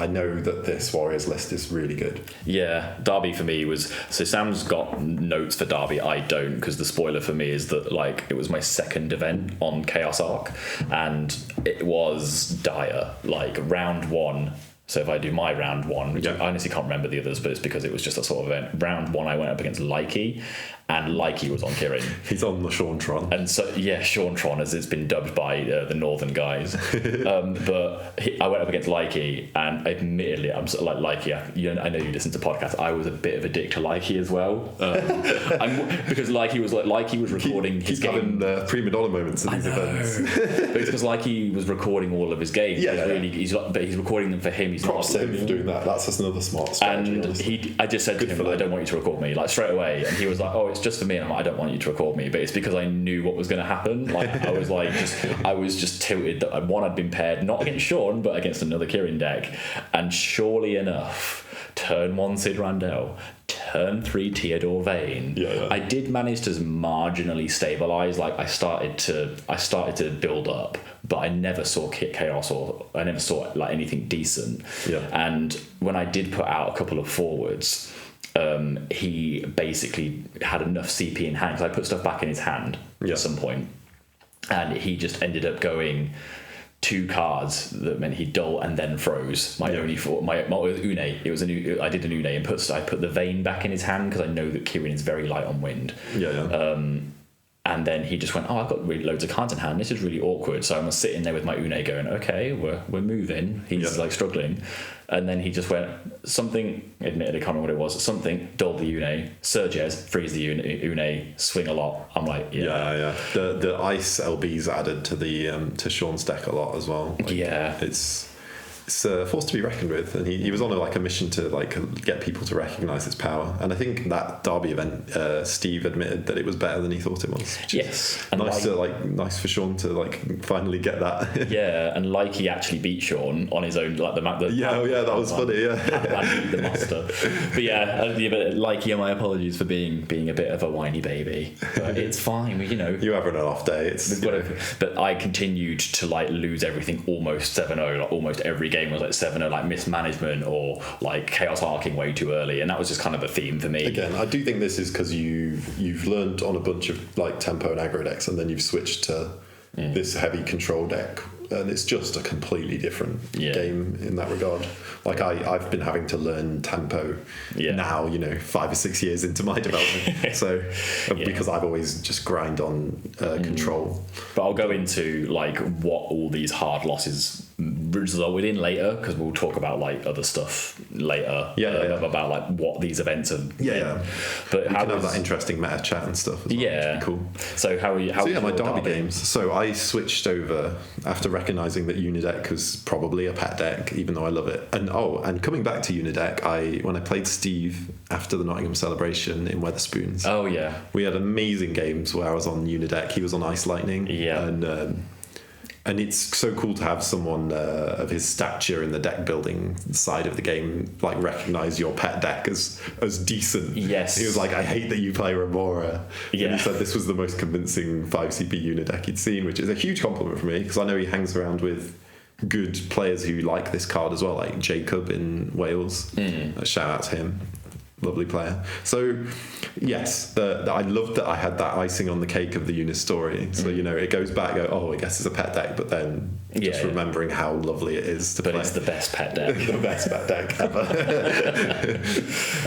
know that this Warriors list is really good. Yeah, Derby for me was, so Sam's got notes for Derby, I don't, because the spoiler for me is that it was my second event on Chaos Arc, and it was dire. Round 1. So if I do my round 1, which I honestly can't remember the others, but it's because it was just a sort of event. Round 1 I went up against Likey, and Likey was on Kirin. He's on the Sean-tron. And so, Sean-tron, as it's been dubbed by the northern guys. But I went up against Likey, and admittedly, I'm sort of like Likey, I know you listen to podcasts, I was a bit of a dick to Likey as well. Because Likey was recording his game. Having prima donna moments at these events. But it's because Likey was recording all of his games. But he's recording them for him. He's he's props not to him for doing that. That's just another smart strategy. And I just said to him, I don't want you to record me, like straight away. And he was like, oh, it's just for me. And I'm like, I don't want you to record me, but it's because I knew what was going to happen. Like I was just tilted that I'd been paired not against Sean, but against another Kieran deck, and surely enough, turn 1 Cid Randell, turn 3 Theodore Vane. I did manage to marginally stabilize. Like I started to build up, but I never saw chaos, or I never saw like anything decent. And when I did put out a couple of forwards, he basically had enough CP in hand, because I put stuff back in his hand at some point, and he just ended up going 2 cards that meant he dull and then froze. My only thought, my Une. It was I did an Une and I put the Vane back in his hand because I know that Kieran is very light on wind. And then he just went, oh, I've got really loads of cards in hand. This is really awkward. So I'm sitting there with my Une going, okay, we're moving. He's like struggling. And then he just went, something, admittedly, I can't remember what it was, something, dull the Une, Surges, freeze the Une, swing a lot. I'm like, The ice LB's added to the to Sean's deck a lot as well. Like, it's a force to be reckoned with, and he was on a mission to get people to recognise its power. And I think that Derby event, Steve admitted that it was better than he thought it was. Yes, and nice for Sean to finally get that. And he actually beat Sean on his own, like the map. That was funny. The master. But my apologies for being a bit of a whiny baby. But it's fine. You're having an off day. It's whatever. But I continued to lose everything almost 7-0. Almost every game was 7-0, mismanagement or chaos arcing way too early, and that was just kind of a theme for me. Again, I do think this is because you've learned on a bunch of tempo and aggro decks, and then you've switched to this heavy control deck, and it's just a completely different game in that regard. I've been having to learn tempo now, 5 or 6 years into my development. So because I've always just grind on control. But I'll go into what all these hard losses resulted in later, because we'll talk about other stuff later. About what these events have been. But we can have that interesting meta chat and stuff as well, which would be cool. So how my Derby games. So I switched over after recognising that Unideck was probably a pet deck, even though I love it. And coming back to Unideck, when I played Steve after the Nottingham celebration in Wetherspoons. We had amazing games where I was on Unideck, he was on Ice Lightning. And it's so cool to have someone of his stature in the deck building side of the game recognise your pet deck as decent. Yes. He was like, I hate that you play Remora. And he said this was the most convincing 5CP unit deck he'd seen, which is a huge compliment for me, because I know he hangs around with good players who like this card as well, like Jacob in Wales. Shout out to him. Lovely player. So yes, I loved that I had that icing on the cake of the Unis story. So it goes back, I guess it's a pet deck, but then remembering how lovely it is to play. But it's the best pet deck. The best pet deck ever.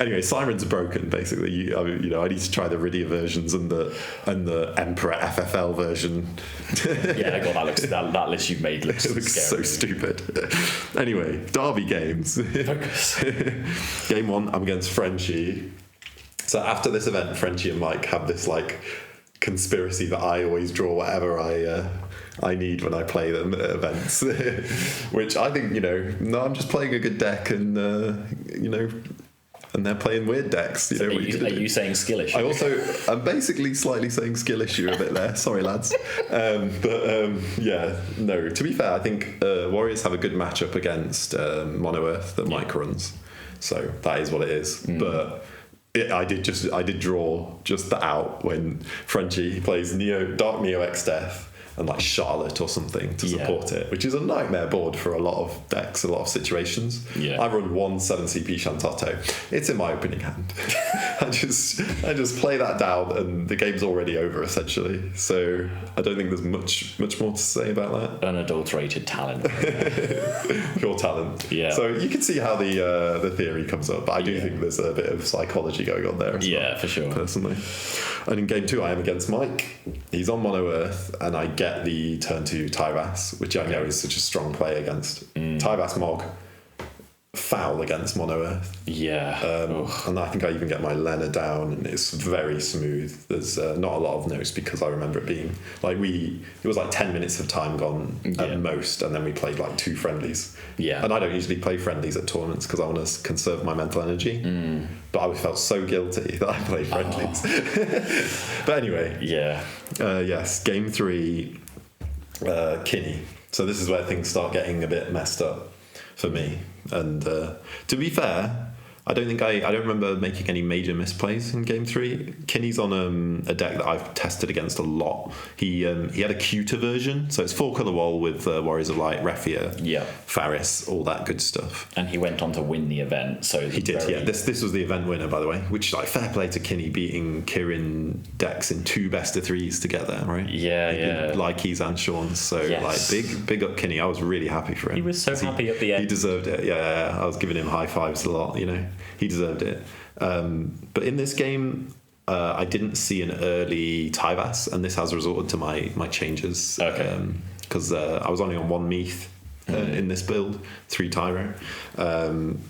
Anyway, Sirens are broken basically. I need to try the Rydia versions and the Emperor FFL version. I got that list you've made looks so stupid. Anyway, Derby games. Focus. Game 1, I'm against Frenchie. So after this event, Frenchie and Mike have this conspiracy that I always draw whatever I need when I play them at events, which I think I'm just playing a good deck, and and they're playing weird decks. Are you saying skill issue? I'm basically slightly saying skill issue a bit there. Sorry, lads. No. To be fair, I think Warriors have a good matchup against Mono Earth that Mike runs. So that is what it is. But I did draw just the out when Frenchie plays Dark Neo X Death and Charlotte or something to support it, which is a nightmare board for a lot of decks, a lot of situations. I run 1 7CP Shantotto. It's in my opening hand. I just play that down and the game's already over essentially. So I don't think there's much more to say about that. Unadulterated talent. Pure talent. Yeah. So you can see how the theory comes up, but I do think there's a bit of psychology going on there as well. Yeah, for sure. Personally. And in game 2 I am against Mike. He's on Mono Earth and I get the turn 2 Tyvas, which I know is such a strong play against. Tyvas Mog, foul against Mono Earth. Yeah. And I think I even get my Lena down, and it's very smooth. There's not a lot of notes because I remember it being like it was like 10 minutes of time gone at most, and then we played like 2 friendlies. Yeah. And I don't usually play friendlies at tournaments because I want to conserve my mental energy. But I felt so guilty that I played friendlies. But anyway. Yeah. Yes, game 3, Kinney. So this is where things start getting a bit messed up for me. And to be fair, I don't remember making any major misplays in game 3. Kinney's on a deck that I've tested against a lot. He had a cuter version, so it's 4-color wall with Warriors of Light, Refia, Faris, all that good stuff. And he went on to win the event. So he did. Yeah, this was the event winner, by the way. Which, like, fair play to Kinney beating Kieran decks in 2 best-of-3s together, right? Yeah. Like he's and Sean's. So like big up Kinney. I was really happy for him. He was so happy at the end. He deserved it. Yeah. I was giving him high fives a lot. He deserved it. But in this game, I didn't see an early Tyvas, and this has resulted to my changes. Okay. Because I was only on 1 Meath in this build, 3 Tyro.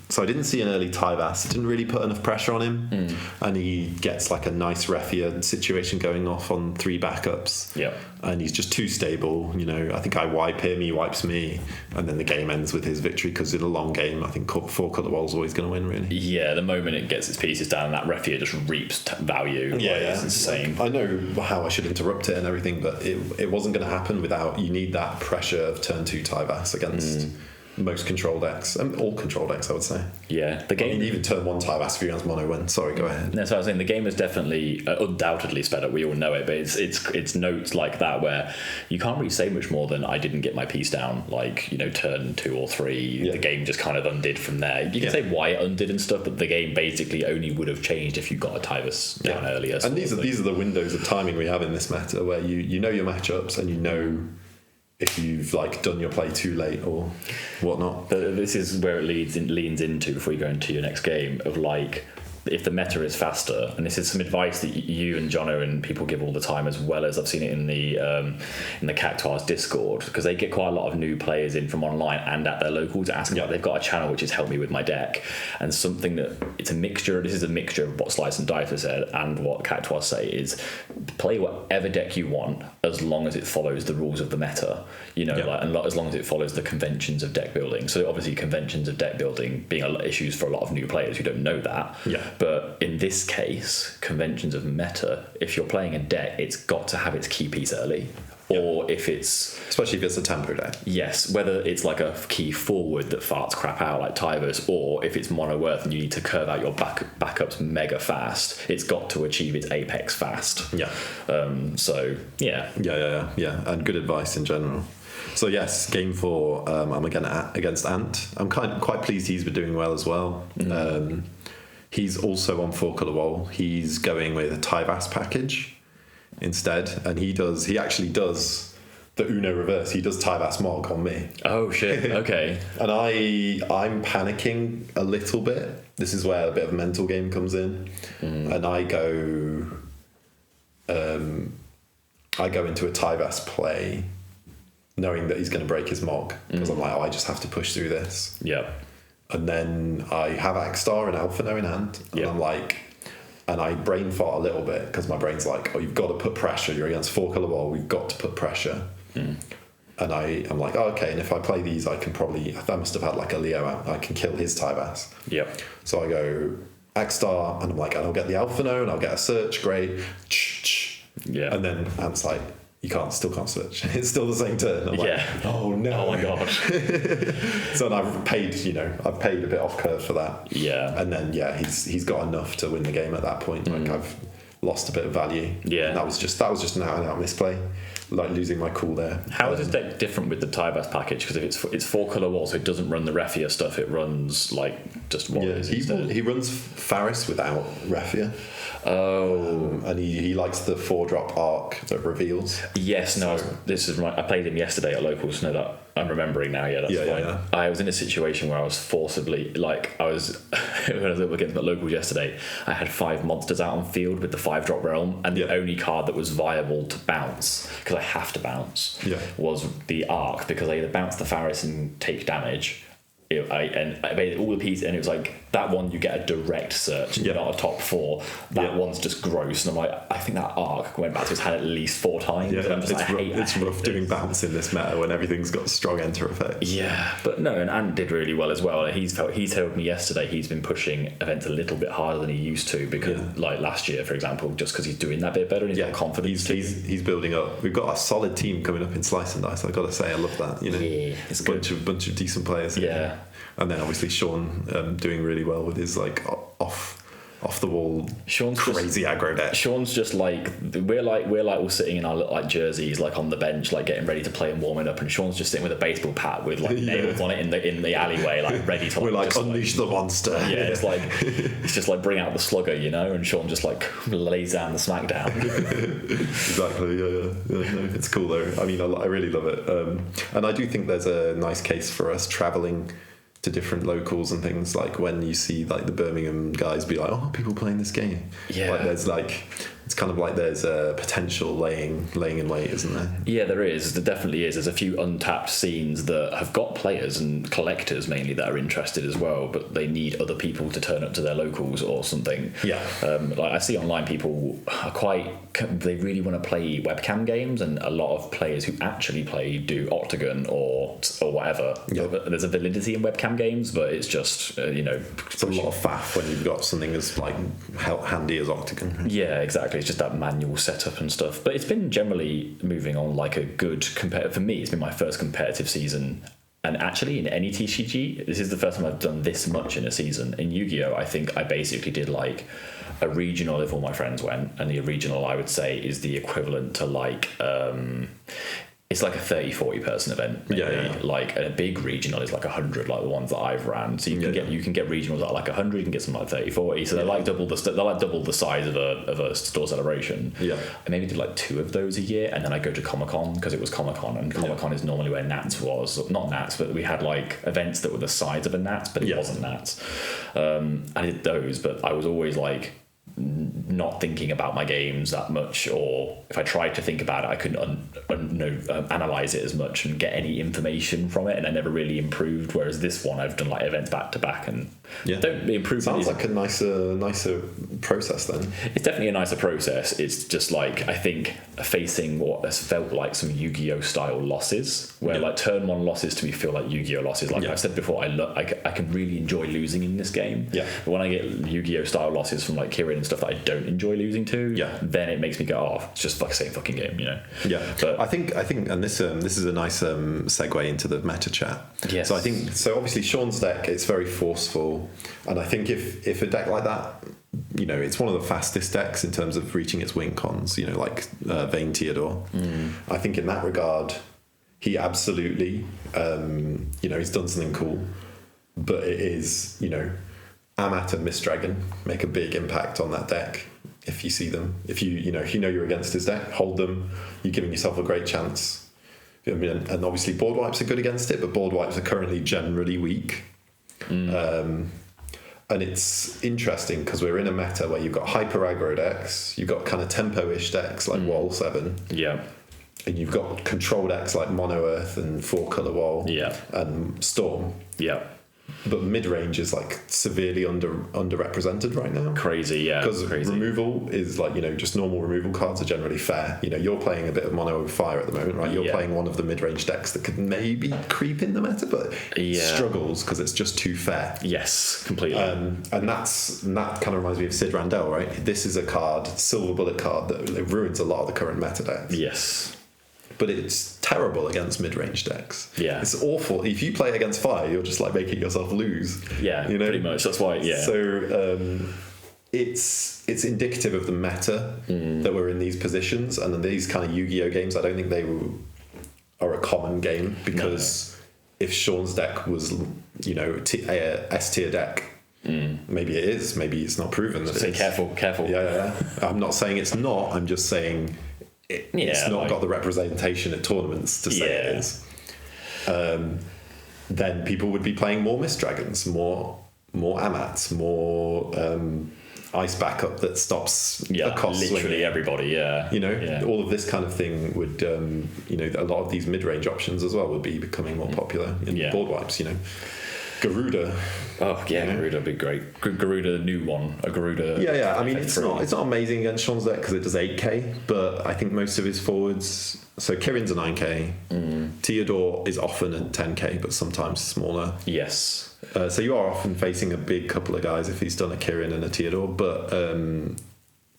So I didn't see an early Tyvas. It didn't really put enough pressure on him. And he gets like a nice Refia situation going off on 3 backups. Yeah. And he's just too stable. I think I wipe him, he wipes me, and then the game ends with his victory, because in a long game, I think 4-color wall's always going to win, really. Yeah, the moment it gets its pieces down, that Refia just reaps value. Yeah. It's insane. I know how I should interrupt it and everything, but it wasn't going to happen without, you need that pressure of turn 2 Tyvas against most control decks, and all control decks, I would say. Yeah, the game. Even turn 1 Tyvas against mono win. Sorry, go ahead. No, so I was saying the game is definitely undoubtedly sped up. We all know it, but it's notes like that where you can't really say much more than I didn't get my piece down. Like, turn 2 or 3, the game just kind of undid from there. You can say why it undid and stuff, but the game basically only would have changed if you got a Tyvus down earlier. And these are the windows of timing we have in this meta, where you know your matchups and you know if you've done your play too late or whatnot. But this is where it leans into before you go into your next game of if the meta is faster, and this is some advice that you and Jono and people give all the time, as well as I've seen it in the Cactuars Discord, because they get quite a lot of new players in from online and at their locals asking they've got a channel which is help me with my deck, and something that it's a mixture. This is a mixture of what slice&Dice has said and what Cactuars say is play whatever deck you want as long as it follows the rules of the meta, and as long as it follows the conventions of deck building. So obviously conventions of deck building being issues for a lot of new players who don't know that. But in this case, conventions of meta, if you're playing a deck, it's got to have its key piece early. Or if it's... Especially if it's a tempo deck. Yes, whether it's like a key forward that farts crap out like Tyvus, or if it's mono earth and you need to curve out your backups mega fast, it's got to achieve its apex fast. Yeah. Yeah. And good advice in general. So yes, game 4, I'm again against Ant. I'm quite pleased he's been doing well as well. He's also on 4-color wall. He's going with a Tyvas package instead, and he actually does the Uno reverse. He does Tyvas Mog on me. Oh shit! Okay. And I'm panicking a little bit. This is where a bit of a mental game comes in, and I go into a Tyvas play, knowing that he's going to break his Mog, because I'm like, I just have to push through this. Yeah. And then I have Axstar and Alphino in hand, and I'm like, and I brain fart a little bit because my brain's like, oh, you've got to put pressure. You're against 4-color wall. We've got to put pressure. And I'm like, oh, okay. And if I play these, I must have had like a Leo out. I can kill his Tyvas. Yeah. So I go Axstar, and I'm like, and I'll get the Alphino, and I'll get a search. Great. Yeah. And then Ant's like, still can't search. It's still the same turn. I'm like, oh no. Oh my god. So I've paid a bit off curve for that. Yeah. And then he's got enough to win the game at that point. I've lost a bit of value. Yeah. And that was just an out misplay. Losing my cool there. How is this deck different with the Tyvas package? Because if it's 4-color wall, so it doesn't run the Refia stuff. It runs just Warriors instead. He runs Faris without Refia. Oh. And he likes the 4-drop arc that reveals. Yes, no, this is right. I played him yesterday at locals. No, that I'm remembering now. Yeah, that's fine. Yeah. I was in a situation where I was forcibly, when I was up against my locals yesterday, I had 5 monsters out on field with the 5-drop realm, and the only card that was viable to bounce, because I have to bounce, was the arc, because I either bounce the Faris and take damage, I made all the pieces, and it was like that one you get a direct search, and not a top 4. That one's just gross, and I'm like, I think that arc went back to his hand at least 4 times. Yeah, and I'm just it's rough doing bounce in this meta when everything's got strong enter effects. Yeah, but no, and Ant did really well as well. He told me yesterday he's been pushing events a little bit harder than he used to because, like last year, for example, just because he's doing that bit better and he's got confidence. He's building up. We've got a solid team coming up in Slice&Dice. I've got to say, I love that. It's a bunch of decent players. Yeah. And then obviously Sean doing really well with his like off the wall crazy aggro deck. Sean's just like we're all sitting in our little like jerseys like on the bench like getting ready to play and warming up, and Sean's just sitting with a baseball bat with like nails on it in the alleyway like ready to. We're like unleash the monster. Yeah, it's just like bring out the slugger, and Sean just like lays down the smackdown. Exactly. Yeah. No, it's cool though. I mean, I really love it, and I do think there's a nice case for us traveling to different locals and things, like when you see like the Birmingham guys be like, oh, people playing this game. Yeah, like there's like, it's kind of like there's a potential laying in wait, isn't there? Yeah, there is. There definitely is. There's a few untapped scenes that have got players and collectors mainly that are interested as well, but they need other people to turn up to their locals or something. Yeah. Like I see online people are they really want to play webcam games, and a lot of players who actually play do Octagon or whatever. Yeah. There's a validity in webcam games, but it's just it's a lot of faff when you've got something as like handy as Octagon. Yeah, exactly. It's just that manual setup and stuff. But it's been generally moving on like a good for me. It's been my first competitive season, and actually in any TCG, this is the first time I've done this much in a season. In Yu-Gi-Oh, I think I basically did like a regional if all my friends went, and the regional I would say is the equivalent to like it's like a 30-40 person event maybe. Yeah. Like a big regional is like 100, like the ones that I've ran. So you can get regionals that are like 100, you can get some like 30-40. So they're like double the size of a store celebration. Yeah. I maybe did like 2 of those a year, and then I go to Comic-Con because it was Comic-Con, and Comic-Con is normally where Nats was. Not Nats, but we had like events that were the size of a Nats, but it wasn't Nats. I did those, but I was always like not thinking about my games that much, or if I tried to think about it, I couldn't analyze it as much and get any information from it, and I never really improved. Whereas this one, I've done like events back to back, and don't improve. Sounds like a nicer process then. It's definitely a nicer process. It's just like, I think facing what has felt like some Yu-Gi-Oh style losses, where like turn 1 losses to me feel like Yu-Gi-Oh losses. Like I've said before, I can really enjoy losing in this game. Yeah. But when I get Yu-Gi-Oh style losses from like Kirin and stuff that I don't enjoy losing to, then it makes me go, oh, it's just like the same fucking game, Yeah. But I think, and this is a nice segue into the meta chat. Yes. So I think, obviously Sean's deck, it's very forceful, and I think if a deck like that, it's one of the fastest decks in terms of reaching its win cons, like Vayne Theodore. I think in that regard, he absolutely, he's done something cool, but it is, Amat and Miss Dragon make a big impact on that deck. If you see them, if you know you're against his deck, hold them. You're giving yourself a great chance. I mean, and obviously board wipes are good against it, but board wipes are currently generally weak. And it's interesting because we're in a meta where you've got hyper aggro decks, you've got kind of tempo-ish decks like Wall 7. Yeah. And you've got control decks like Mono Earth and 4-color Wall. Yeah. And Storm. Yeah. But mid-range is like severely underrepresented right now. Crazy, yeah. Because removal is like, just normal removal cards are generally fair. You're playing a bit of Mono Fire at the moment, right? You're playing one of the mid-range decks that could maybe creep in the meta, but struggles because it's just too fair. Yes, completely. And that kind of reminds me of Cid Randell, right? This is a card, silver bullet card, that ruins a lot of the current meta decks. Yes. But it's terrible against mid-range decks. Yeah. It's awful. If you play against fire, you're just like making yourself lose. Yeah, pretty much. That's why, So it's indicative of the meta that we're in these positions. And then these kind of Yu-Gi-Oh games, I don't think they are a common game, because if Sean's deck was, a S-tier deck, maybe it is. Maybe it's not proven that it is. Careful. Yeah. I'm not saying it's not. I'm just saying... It's not got the representation at tournaments to say it is. Then people would be playing more Mist Dragons, more Amats, more ice backup that stops a cost literally swinging. Everybody. All of this kind of thing would a lot of these mid-range options as well would be becoming more popular in board wipes. Garuda. Oh yeah, Garuda would be great. Garuda, new one, a Garuda. Yeah. I mean, it's not amazing against Sean's deck because it does 8k, but I think most of his forwards. So Kirin's a 9k. Theodore is often a 10k, but sometimes smaller. Yes. So you are often facing a big couple of guys if he's done a Kirin and a Theodore, but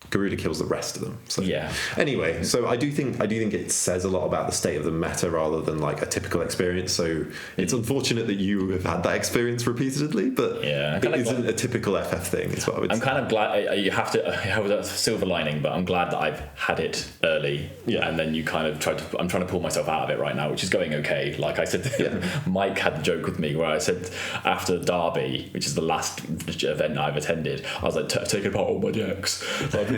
Garuda kills the rest of them. So yeah. Anyway, so I do think it says a lot about the state of the meta rather than like a typical experience. So it's unfortunate that you have had that experience repeatedly, but it isn't a typical FF thing. Is what I would say. I'm kind of glad you have to have that silver lining, but I'm glad that I've had it early. Yeah. And then you kind of I'm trying to pull myself out of it right now, which is going okay. Like I said, Mike had the joke with me where I said after Derby, which is the last event I've attended, I was like taking apart all my decks.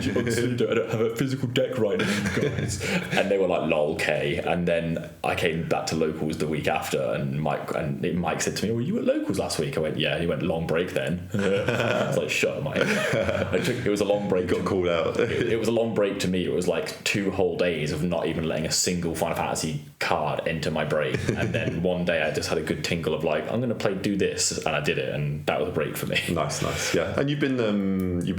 I don't have a physical deck right now, guys. And they were like, lol, K. And then I came back to locals the week after, and Mike said to me, "Were you at locals last week?" I went, "Yeah." And he went, "Long break then." I was like, "Shut up, Mike." It was a long break. Got called out. It was a long break to me. It was like 2 whole days of not even letting a single Final Fantasy card enter my brain. And then one day I just had a good tingle of like, I'm going to do this, and I did it, and that was a break for me. Nice, yeah. And you've been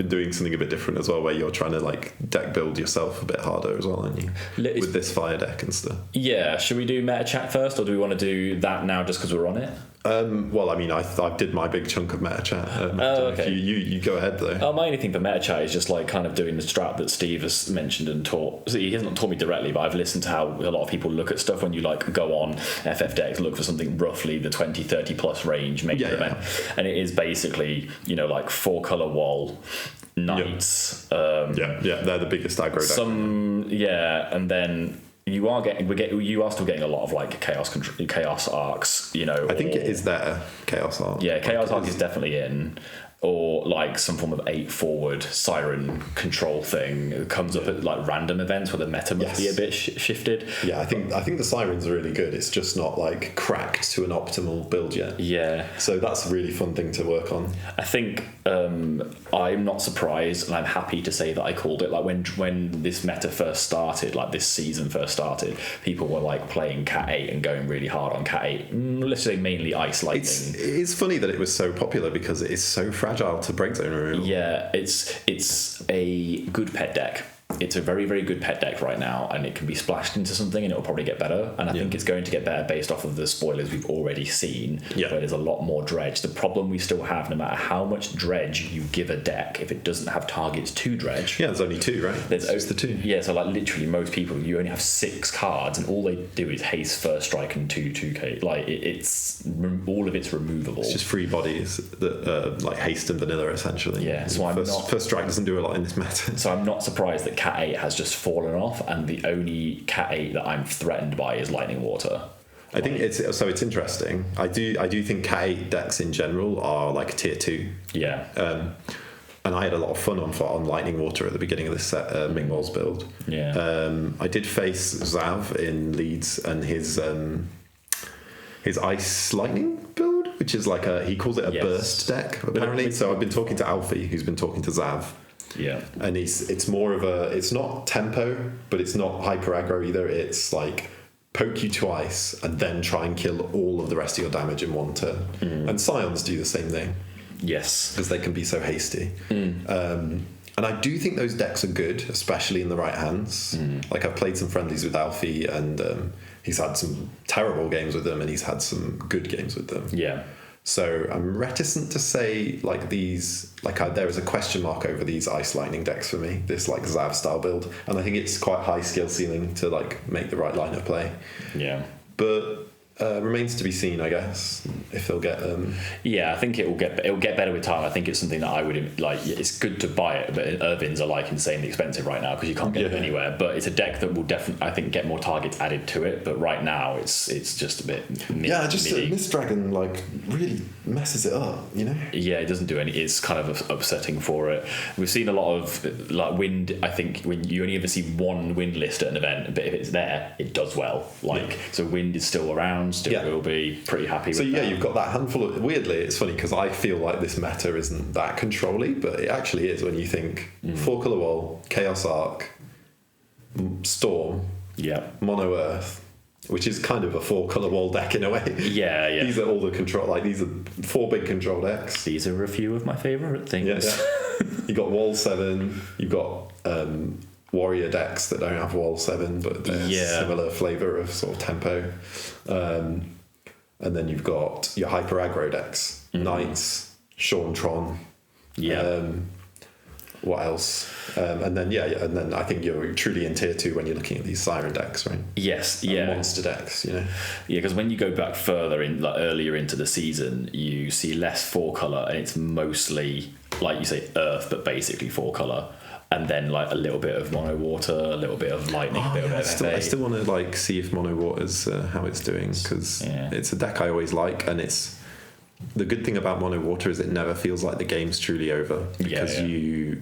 doing something a bit different as well, where you're trying to like deck build yourself a bit harder as well, aren't you? With this fire deck and stuff. Yeah. Should we do meta chat first, or do we want to do that now just because we're on it? Well, I mean, I did my big chunk of meta chat. Okay. You go ahead though. My only thing for meta chat is just like kind of doing the strat that Steve has mentioned and taught. So he hasn't taught me directly, but I've listened to how a lot of people look at stuff when you like go on FFX, look for something roughly the 20-30 plus range, make your event, and it is basically like 4-color wall. Knights. They're the biggest aggro deck. And then you are still getting a lot of like chaos arcs. I think it is there. Chaos arc. Yeah, chaos arc is definitely in. Or like some form of 8 forward siren control thing. It comes up at like random events where the meta must be a bit shifted. Yeah, I think the sirens are really good. It's just not like cracked to an optimal build yet. Yeah. So that's a really fun thing to work on. I think I'm not surprised, and I'm happy to say that I called it. Like when this meta first started, like this season first started, people were like playing Cat 8 and going really hard on Cat 8. Let's say mainly Ice Lightning. It's funny that it was so popular because it is so fragile to break zone removal. Yeah, it's a good pet deck. It's a very, very good pet deck right now, and it can be splashed into something and it'll probably get better. And I think it's going to get better based off of the spoilers we've already seen, where there's a lot more dredge. The problem we still have, no matter how much dredge you give a deck, if it doesn't have targets to dredge... Yeah, there's only 2, right? There's just the 2. Yeah, so like literally most people, you only have 6 cards and all they do is haste, first strike and 2/2k. Like it's all of it's removable. It's just free bodies that like haste and vanilla essentially. Yeah, so first strike doesn't do a lot in this meta. So I'm not surprised that Cat 8 has just fallen off, and the only Cat 8 that I'm threatened by is Lightning Water. I think it's interesting. I do think Cat 8 decks in general are like tier 2. Yeah. And I had a lot of fun on Lightning Water at the beginning of this set, Mingwall's build. Yeah. I did face Zav in Leeds and his Ice Lightning build, which is like he calls it a burst deck apparently. So I've been talking to Alfie, who's been talking to Zav. Yeah. And it's more of it's not tempo, but it's not hyper aggro either. It's like poke you twice and then try and kill all of the rest of your damage in one turn. And Scions do the same thing. Yes. Because they can be so hasty. And I do think those decks are good, especially in the right hands. Like I've played some friendlies with Alfie, and he's had some terrible games with them and he's had some good games with them. Yeah. So I'm reticent to say like these, there is a question mark over these Ice Lightning decks for me, this like Zav style build, and I think it's quite high skill ceiling to like make the right lineup play. Yeah. But remains to be seen, I guess, if they'll get Yeah, I think it will get better with time. I think it's something that I would like. It's good to buy it, but Irvins are like insanely expensive right now because you can't get them anywhere. But it's a deck that will definitely, I think, get more targets added to it. But right now, it's just a bit Mist Dragon like really messes it up, you know. Yeah, it doesn't do any. It's kind of upsetting for it. We've seen a lot of like wind. I think when you only ever see one wind list at an event, but if it's there, it does well. So wind is still around. Still will be pretty happy with that. So you've got that handful of... Weirdly, it's funny because I feel like this meta isn't that control-y, but it actually is when you think 4-color wall, Chaos Arc, Storm, Mono Earth, which is kind of a 4-color wall deck in a way. Yeah. These are all the control, like these are 4 big control decks. These are a few of my favourite things. Yeah. You got wall 7. You've got warrior decks that don't have wall 7, but they're similar flavour of sort of tempo. And then you've got your hyper aggro decks, Knights, Shorntron. Yeah. What else? And then I think you're truly in tier 2 when you're looking at these Siren decks, right? Yes, monster decks, you know. Yeah, because when you go back further in, like earlier into the season, you see less 4-color, and it's mostly, like you say, Earth, but basically 4-color. And then like a little bit of mono water, a little bit of lightning, a bit of FFA. I still want to like see if mono water's how it's doing, because it's a deck I always like, and it's the good thing about mono water is it never feels like the game's truly over, because you're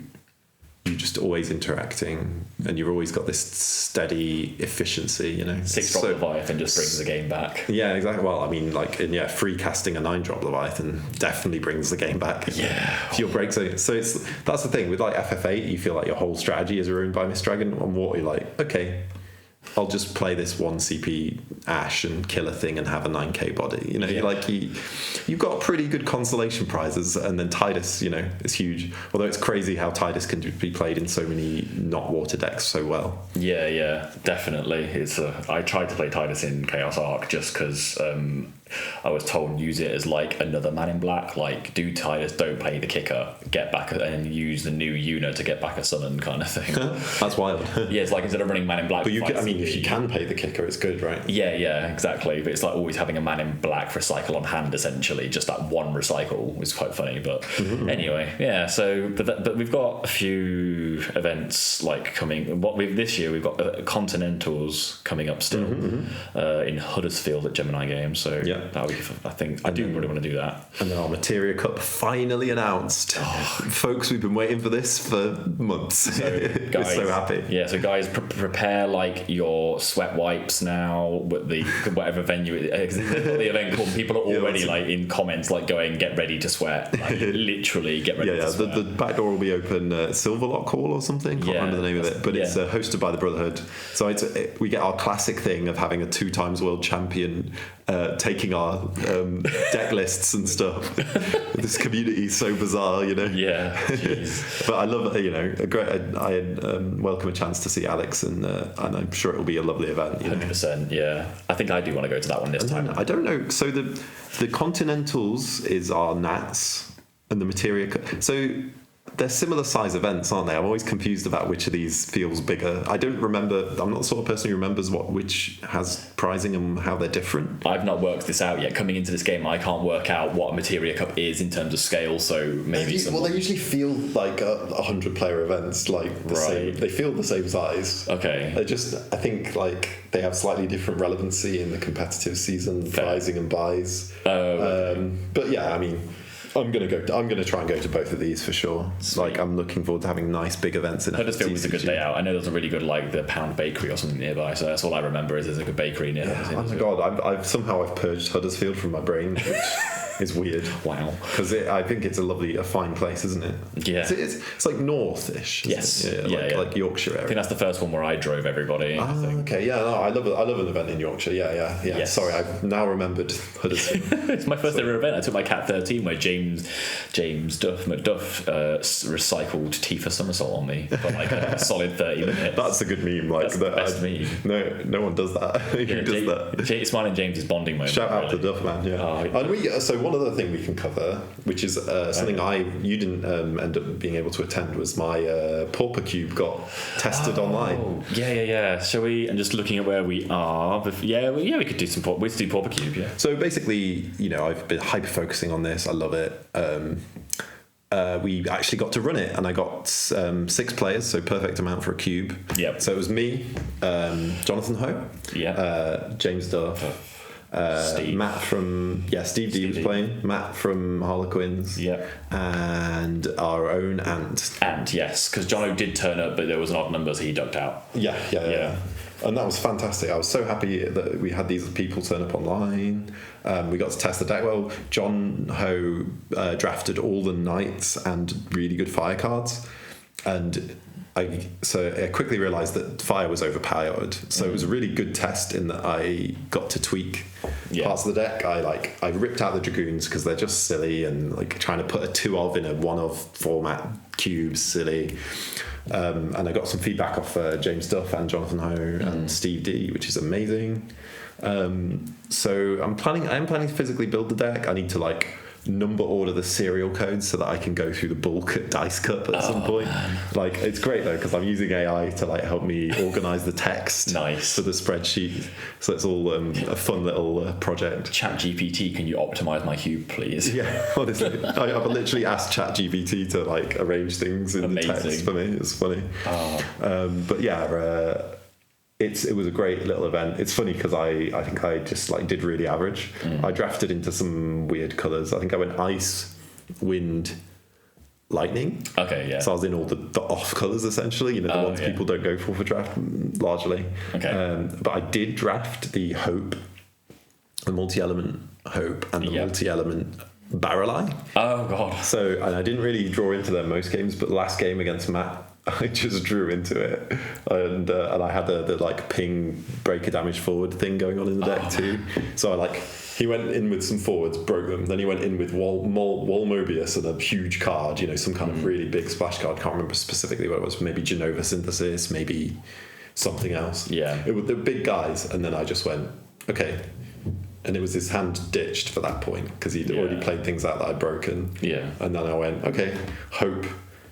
just always interacting, and you've always got this steady efficiency, you know. 6-drop Leviathan just brings the game back. Yeah, exactly. Well, I mean, like, free casting a 9-drop Leviathan definitely brings the game back. Yeah. To your break zone. So that's the thing with like FF8, you feel like your whole strategy is ruined by Mist Dragon. On water, you're like, okay, I'll just play this 1 CP Ash and kill a thing and have a 9k body. You know, you've got pretty good consolation prizes, and then Tidus, you know, is huge. Although it's crazy how Tidus can be played in so many not water decks so well. Yeah, definitely. I tried to play Tidus in Chaos Arc just because I was told use it as like another Man in Black, like do Tidus, don't play the kicker, get back and use the new Una to get back a summon kind of thing. That's wild. Yeah, it's like instead of running Man in Black. But if you can pay the kicker, it's good, right? Yeah, exactly. But it's like always having a Man in Black recycle on hand, essentially. Just that one recycle was quite funny. But anyway, yeah. So, but we've got a few events like coming. This year we've got Continentals coming up still in Huddersfield at Gemini Games. So I think I do really want to do that. And then our Materia Cup finally announced. Folks, we've been waiting for this for months. So, guys, we're so happy. Yeah, so guys, prepare like your sweat wipes now with the whatever venue it is. The event called, people are already like in comments like going, get ready to sweat. Like, literally get ready to sweat. The back door will be open Silverlock Hall or something. Can't remember the name of it, but it's hosted by the Brotherhood. So we get our classic thing of having a 2-times world champion taking our deck lists and stuff. This community is so bizarre, you know. Yeah, but I love I welcome a chance to see Alex, and I'm sure it'll be a lovely event. 100%. Yeah, I think I do want to go to that one this time. I don't know. So the Continentals is our Nats, and the Materia. So they're similar size events, aren't they? I'm always confused about which of these feels bigger. I don't remember. I'm not the sort of person who remembers which has prizing and how they're different. I've not worked this out yet. Coming into this game, I can't work out what a Materia Cup is in terms of scale. So maybe they usually feel like 100-player events, like the same. They feel the same size. Okay. I think like they have slightly different relevancy in the competitive season, prizing and buys. But yeah, I mean, I'm gonna try and go to both of these for sure. Like, I'm looking forward to having nice big events in Huddersfield was a good day out. I know there's a really good like the Pound Bakery or something nearby, so that's all I remember is there's a good bakery near. Oh my god, I've purged Huddersfield from my brain, which is weird. Wow. Because I think it's a fine place, isn't it? Yeah. It's like north-ish. Yes. Like Yorkshire area. I think that's the first one where I drove everybody. Okay. Yeah. No, I love an event in Yorkshire. Yeah. Yes. Sorry, I've now remembered Huddersfield. It's my first ever event. I took my Cat 13 where James McDuff recycled Tifa somersault on me for like a solid 30 minutes. That's a good meme. Like, that's the best meme. No one does that. Who does that? Smiling James's bonding moment. Shout out to Duff, man. Yeah. And so one other thing we can cover, which is something you didn't end up being able to attend, was my Pauper Cube got tested online. Yeah. Shall we? And just looking at where we are. We could do some Pauper Cube. Yeah. So basically, I've been hyper focusing on this. I love it. We actually got to run it, and I got 6 players, so perfect amount for a cube. Yep. So it was me, Jonathan Ho, James Duff, Steve. Matt from Steve D was playing, Matt from Harlequins, and our own Ant. Yes, because Jono did turn up, but there was an odd number, so he ducked out. Yeah. And that was fantastic. I was so happy that we had these people turn up online. We got to test the deck. Well, John Ho drafted all the knights and really good fire cards, and I quickly realised that fire was overpowered. So it was a really good test in that I got to tweak parts of the deck. I ripped out the dragoons because they're just silly, and like trying to put a 2-of in a 1-of format cubes silly. And I got some feedback off James Duff and Jonathan Ho and Steve D, which is amazing. So I am planning to physically build the deck. I need to like number order the serial codes so that I can go through the bulk at Dice Cup at some point. Man. Like, it's great though because I'm using AI to like help me organize the text for the spreadsheet, so it's all a fun little project. ChatGPT, can you optimize my cube please? Yeah, honestly, I've literally asked ChatGPT to like arrange things in the text for me. It's funny. But yeah, it was a great little event. It's funny because I think I just like did really average. I drafted into some weird colours. I think I went ice, wind, lightning. Okay, yeah. So I was in all the off colours essentially, the ones people don't go for draft largely. Okay. But I did draft the hope, the multi-element hope, and the multi-element barrel eye. Oh god. So, and I didn't really draw into them most games, but the last game against Matt, I just drew into it, and I had the like ping breaker damage forward thing going on in the deck too. So he went in with some forwards, broke them. Then he went in with Wall Mobius and a huge card, some kind of really big splash card. Can't remember specifically what it was. Maybe Genova Synthesis, maybe something else. Yeah, they were big guys, and then I just went okay. And it was his hand ditched for that point because he'd already played things out that I'd broken. Yeah, and then I went okay, Hope,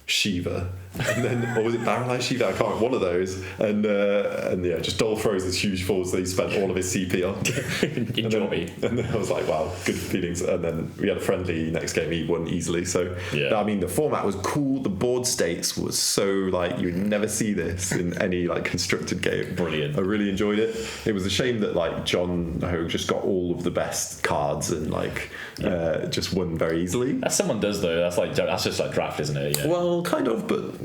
Shiva, and then, or was it Barrel Shiva? I can't remember, one of those. And just Dole throws this huge forwards that he spent all of his CP on. Enjoy me. And then I was like, wow, good feelings. And then we had a friendly next game, he won easily. So, I mean, the format was cool. The board states was so, like, you would never see this in any, like, constructed game. Brilliant. I really enjoyed it. It was a shame that, like, John Hogue just got all of the best cards and, like, just won very easily. That someone does, though. That's just like draft, isn't it? Yeah. Well, kind of, but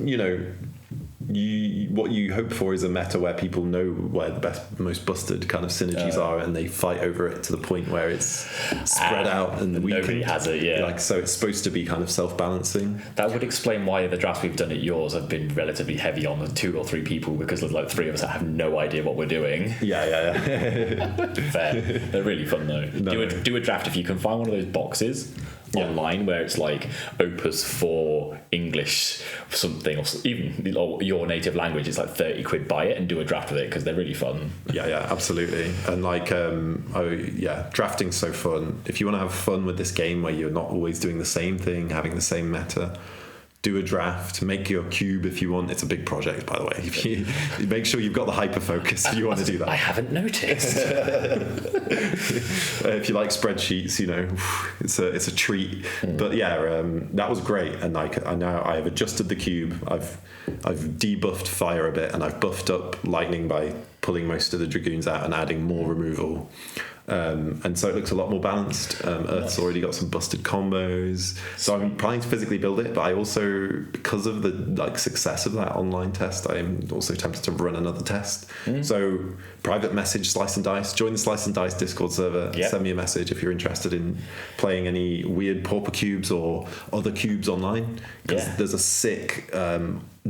what you hope for is a meta where people know where the most busted kind of synergies are, and they fight over it to the point where it's spread out and weakened. Nobody has it, so it's supposed to be kind of self-balancing. That would explain why the drafts we've done at yours have been relatively heavy on the 2 or 3 people, because there's like 3 of us that have no idea what we're doing. Yeah. Fair. They're really fun though. No. Do a draft if you can find one of those boxes online where it's like Opus for English something, or even your native language. It's like 30 quid, buy it and do a draft with it because they're really fun. Yeah, absolutely. And like drafting's so fun. If you want to have fun with this game where you're not always doing the same thing, having the same meta, do a draft, make your cube if you want. It's a big project, by the way. If you make sure you've got the hyper focus if you want to do that. I haven't noticed. If you like spreadsheets, it's a treat. But that was great. And I have adjusted the cube. I've debuffed fire a bit, and I've buffed up lightning by pulling most of the dragoons out and adding more removal. And so it looks a lot more balanced. Earth's already got some busted combos, so I'm planning to physically build it, but I also, because of the success of that online test, I'm also tempted to run another test. So private message slice&Dice, join the Slice&Dice Discord server. Send me a message if you're interested in playing any weird pauper cubes or other cubes online, because there's a sick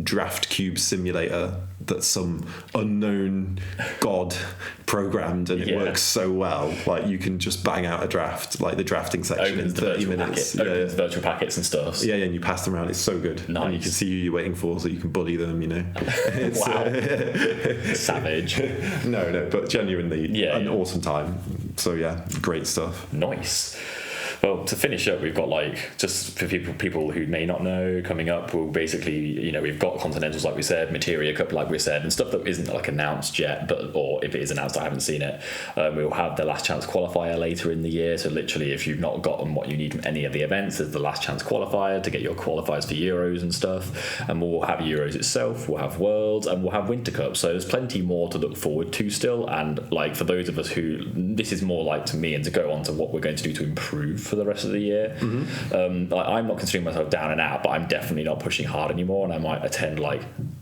draft cube simulator that some unknown god programmed, and it works so well. Like, you can just bang out a draft, like the drafting section in 30 minutes. Opens virtual packets and stuff. Yeah, and you pass them around. It's so good. Nice. And you can see who you're waiting for, so you can bully them. It's, wow. Savage. No, but genuinely an awesome time. So great stuff. Nice. Well, to finish up, we've got just for people who may not know, coming up, we'll basically, we've got Continentals, like we said, Materia Cup, like we said, and stuff that isn't announced yet, or if it is announced, I haven't seen it. We'll have the last chance qualifier later in the year. So literally, if you've not gotten what you need from any of the events, there's the last chance qualifier to get your qualifiers for Euros and stuff. And we'll have Euros itself, we'll have Worlds, and we'll have Winter Cup. So there's plenty more to look forward to still. And for those of us who, this is more to me, and to go on to what we're going to do to improve for the rest of the year. I'm not considering myself down and out, but I'm definitely not pushing hard anymore, and I might attend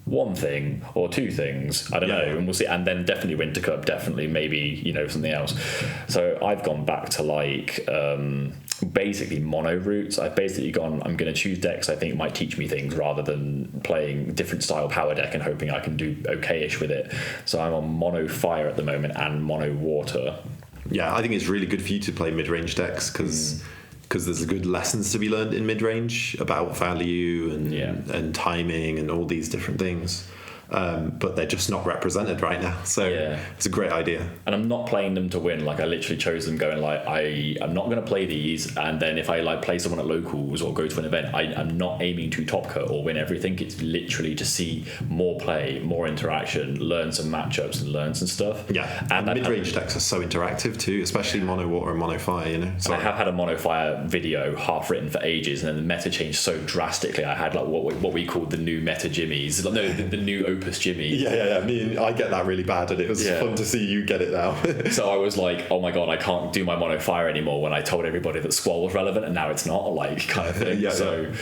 one thing or 2 things, I don't know, and we'll see. And then definitely Winter Cup, definitely maybe something else. So I've gone back to basically mono routes. I've basically gone, I'm going to choose decks I think might teach me things rather than playing different style power deck and hoping I can do okay-ish with it. So I'm on mono fire at the moment and mono water. Yeah, I think it's really good for you to play mid-range decks because there's good lessons to be learned in mid-range about value and timing and all these different things. But they're just not represented right now, so it's a great idea. And I'm not playing them to win. Like I literally chose them going like I'm not going to play these, and then if I like play someone at locals or go to an event, I'm not aiming to top cut or win everything. It's literally to see more play, more interaction, learn some matchups and learn some stuff. Yeah, and mid-range decks are so interactive too, especially mono water and mono fire, you know. So I have had a mono fire video half written for ages, and then the meta changed so drastically. I had like what we called the new meta jimmies, the new Opus Jimmy. Yeah. I get that really bad, and it was fun to see you get it now. So I was like, oh my god, I can't do my mono fire anymore when I told everybody that Squall was relevant, and now it's not, like, kind of thing. So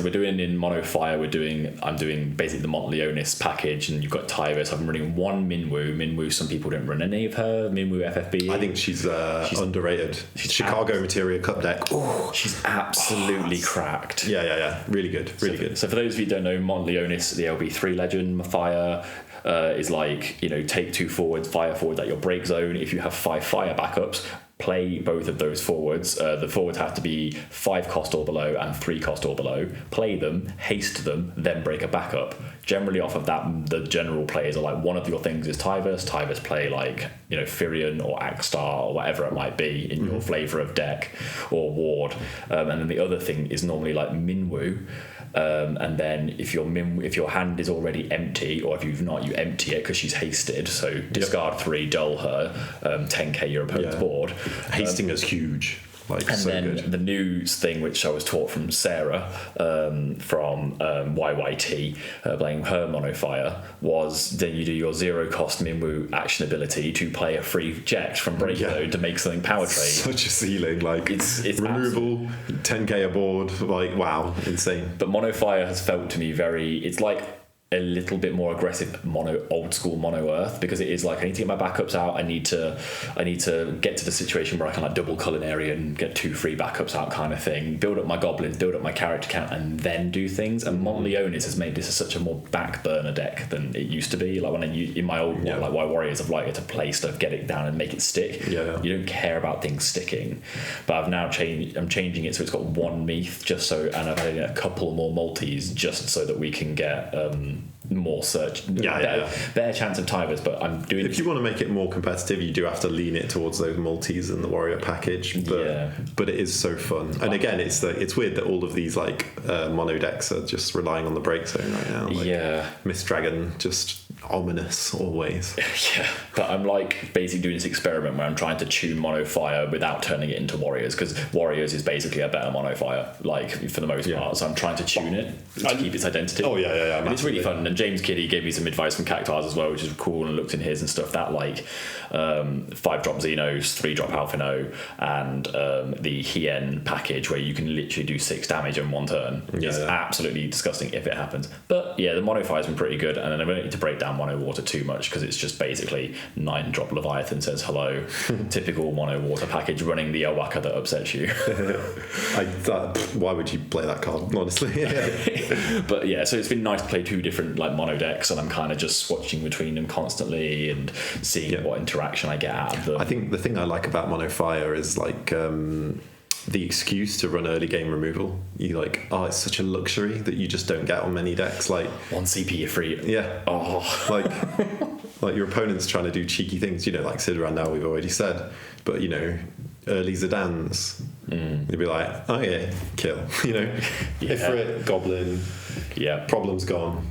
we're doing in mono fire. I'm doing basically the Montleonis package, and you've got Tyrus. I'm running one Minwoo. Some people don't run any of her. Minwoo FFB. I think she's underrated. She's Chicago Materia Cup deck. Ooh, she's absolutely cracked. Yeah. Really good. Good. So for those of you who don't know, Montleonis, the LB3 legend, fire is like, take 2 forwards, fire forward at your break zone. If you have 5 fire backups, play both of those forwards. The forwards have to be 5 cost or below and 3 cost or below. Play them, haste them, then break a backup. Generally off of that, the general players are like, one of your things is Tyvus. Tyvus play like, Firion or Akstar or whatever it might be in your flavour of deck, or Ward. And then the other thing is normally like Minwoo. And then if your hand is already empty, or if you've not, you empty it because she's hasted. So discard 3, dull her, 10k your opponent's board. Hasting is huge. Like, and so then good. The news thing, which I was taught from Sarah from YYT, playing her mono fire, was then you do your 0 cost Minwoo action ability to play a free jet from break zone to make something power trade. Such a ceiling, like it's removal, 10k aboard, like wow, insane. But mono fire has felt to me it's like a little bit more aggressive old school mono earth, because it is like, I need to get my backups out, I need to get to the situation where I can like double culinary and get 2 free backups out, kind of thing, build up my goblins, build up my character count, and then do things. And Montleonis has made this such a more back burner deck than it used to be. Like when in my old one, like White Warriors, I've liked to play stuff, get it down and make it stick. You don't care about things sticking. But I'm changing it so it's got 1 Meath, just so, and I've added a couple more multis just so that we can get more search, better chance of Tivers. But I'm doing. If you want to make it more competitive, you do have to lean it towards those multis and the warrior package. But it is so fun. And again, it's weird that all of these like mono decks are just relying on the break zone right now. Like, Mist Dragon, just ominous always. But I'm like basically doing this experiment where I'm trying to tune mono fire without turning it into warriors, because warriors is basically a better mono fire, like, for the most part. So I'm trying to tune it to keep its identity. And it's really fun. And James Kiddie gave me some advice from Cactars as well, which is cool, and looked in his and stuff, that like 5-drop Xenos, 3-drop Alphino, and the Hien package where you can literally do 6 damage in 1 turn. It's absolutely disgusting if it happens. But the mono fire's been pretty good, and then I don't need to break down mono water too much, because it's just basically 9-drop Leviathan says hello. Typical mono water package running the Elwaka that upsets you. Why would you play that card, honestly? But so it's been nice to play 2 different like mono decks, and I'm kind of just swatching between them constantly and seeing what interaction I get out of them. I think the thing I like about mono fire is like the excuse to run early game removal. You like, it's such a luxury that you just don't get on many decks. Like 1 CP you're free. Like your opponent's trying to do cheeky things, like Cid Randell, we've already said, but early Zidans, you'd be like, kill, Ifrit, Goblin, problem's gone.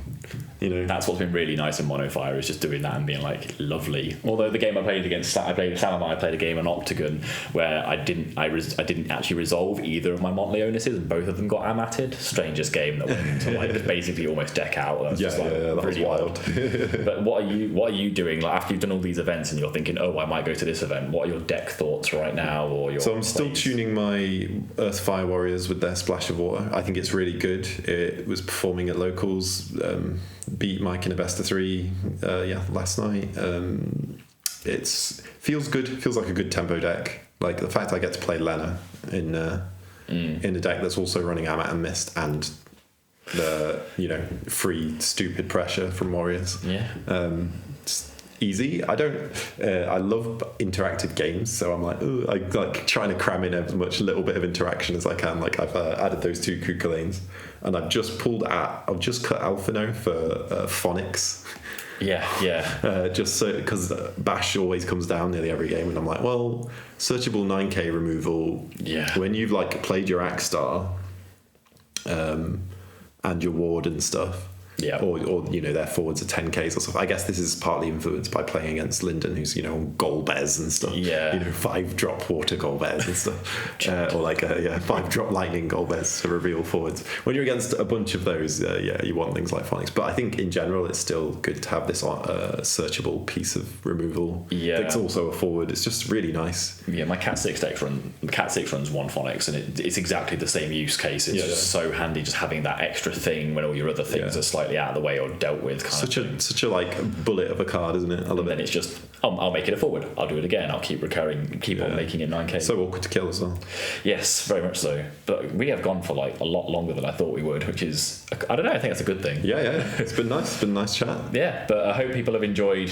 That's what's been really nice in mono fire, is just doing that and being like, lovely. Although the game I played Salamar, I played a game on Octagon where I didn't actually resolve either of my Montleonises, and both of them got amatted. Strangest game that went into like basically almost deck out. That's that was wild. But what are you doing like after you've done all these events and you're thinking, I might go to this event? What are your deck thoughts right now? So I'm still tuning my Earth Fire Warriors with their Splash of Water. I think it's really good. It was performing at locals. Beat Mike in a best of 3 last night. feels good. Feels like a good tempo deck. Like the fact I get to play Lena in a deck that's also running Amat and Mist and the free stupid pressure from Warriors. Yeah. It's easy. I love interactive games, so I'm like, ooh, I like trying to cram in as much little bit of interaction as I can. Like I've added those 2 Kukulanes, and I've just cut Alphino for Phonics. Yeah. Just so, because Bash always comes down nearly every game, and I'm like, well, searchable 9k removal. Yeah. When you've like played your Axstar, and your Ward and stuff. Yeah. Or their forwards are 10Ks or stuff. I guess this is partly influenced by playing against Linden, who's Golbez and stuff. Yeah. 5-drop water Golbez and stuff. Or like 5-drop lightning Golbez to reveal forwards. When you're against a bunch of those, you want things like Phonics. But I think in general it's still good to have this searchable piece of removal. Yeah. It's also a forward. It's just really nice. Yeah, my Cat 6 deck runs 1 Phonics, and it's exactly the same use case. It's just so handy just having that extra thing when all your other things are slightly out of the way or dealt with. Such a like bullet of a card, isn't it? I love and then it. It's just I'll make it a forward. I'll do it again. I'll keep recurring, on making it 9k. So awkward to kill as well. Yes, very much so. But we have gone for like a lot longer than I thought we would, which is I don't know. I think that's a good thing. Yeah. It's been nice. It's been a nice chat. Yeah, but I hope people have enjoyed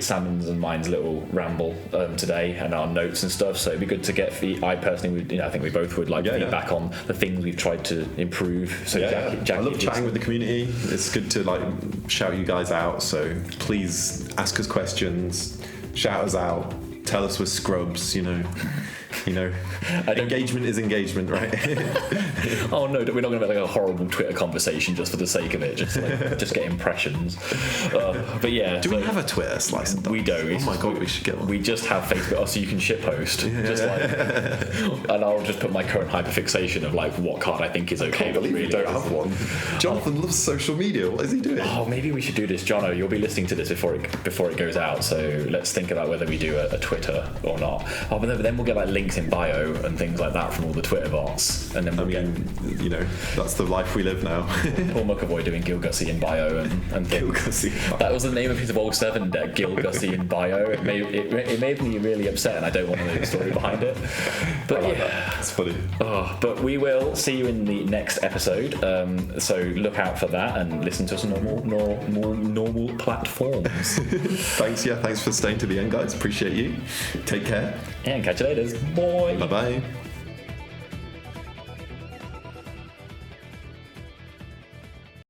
Salmon's and mine's little ramble today and our notes and stuff. So it'd be good to get I personally, I think we both would like feedback on the things we've tried to improve. So Jackie, I love chatting with the community. It's good to like shout you guys out. So please ask us questions, shout us out, tell us we're scrubs. Engagement is engagement, right? Oh no, we're not going to make like a horrible Twitter conversation just for the sake of it, just get impressions. But yeah, do we have a Twitter Slice and Dice? We do. Oh my god, we should get one. We just have Facebook, so you can shitpost. And I'll just put my current hyperfixation of like what card I think is okay. I can't believe really we don't have one. Jonathan loves social media. What is he doing? Oh, maybe we should do this, Jono. You'll be listening to this before it goes out. So let's think about whether we do a Twitter or not. Oh, but then we'll get like links in bio and things like that from all the Twitter bots, and then that's the life we live now. Paul McAvoy doing Gilgussie in bio and Gilgussie. That was the name of his old 7 deck, Gilgussie in bio. It made me really upset, and I don't want to know the story behind it. But it's funny. Oh, but we will see you in the next episode. So look out for that and listen to us on normal platforms. Thanks for staying to the end, guys. Appreciate you. Take care. And catch you later. Bye. Bye.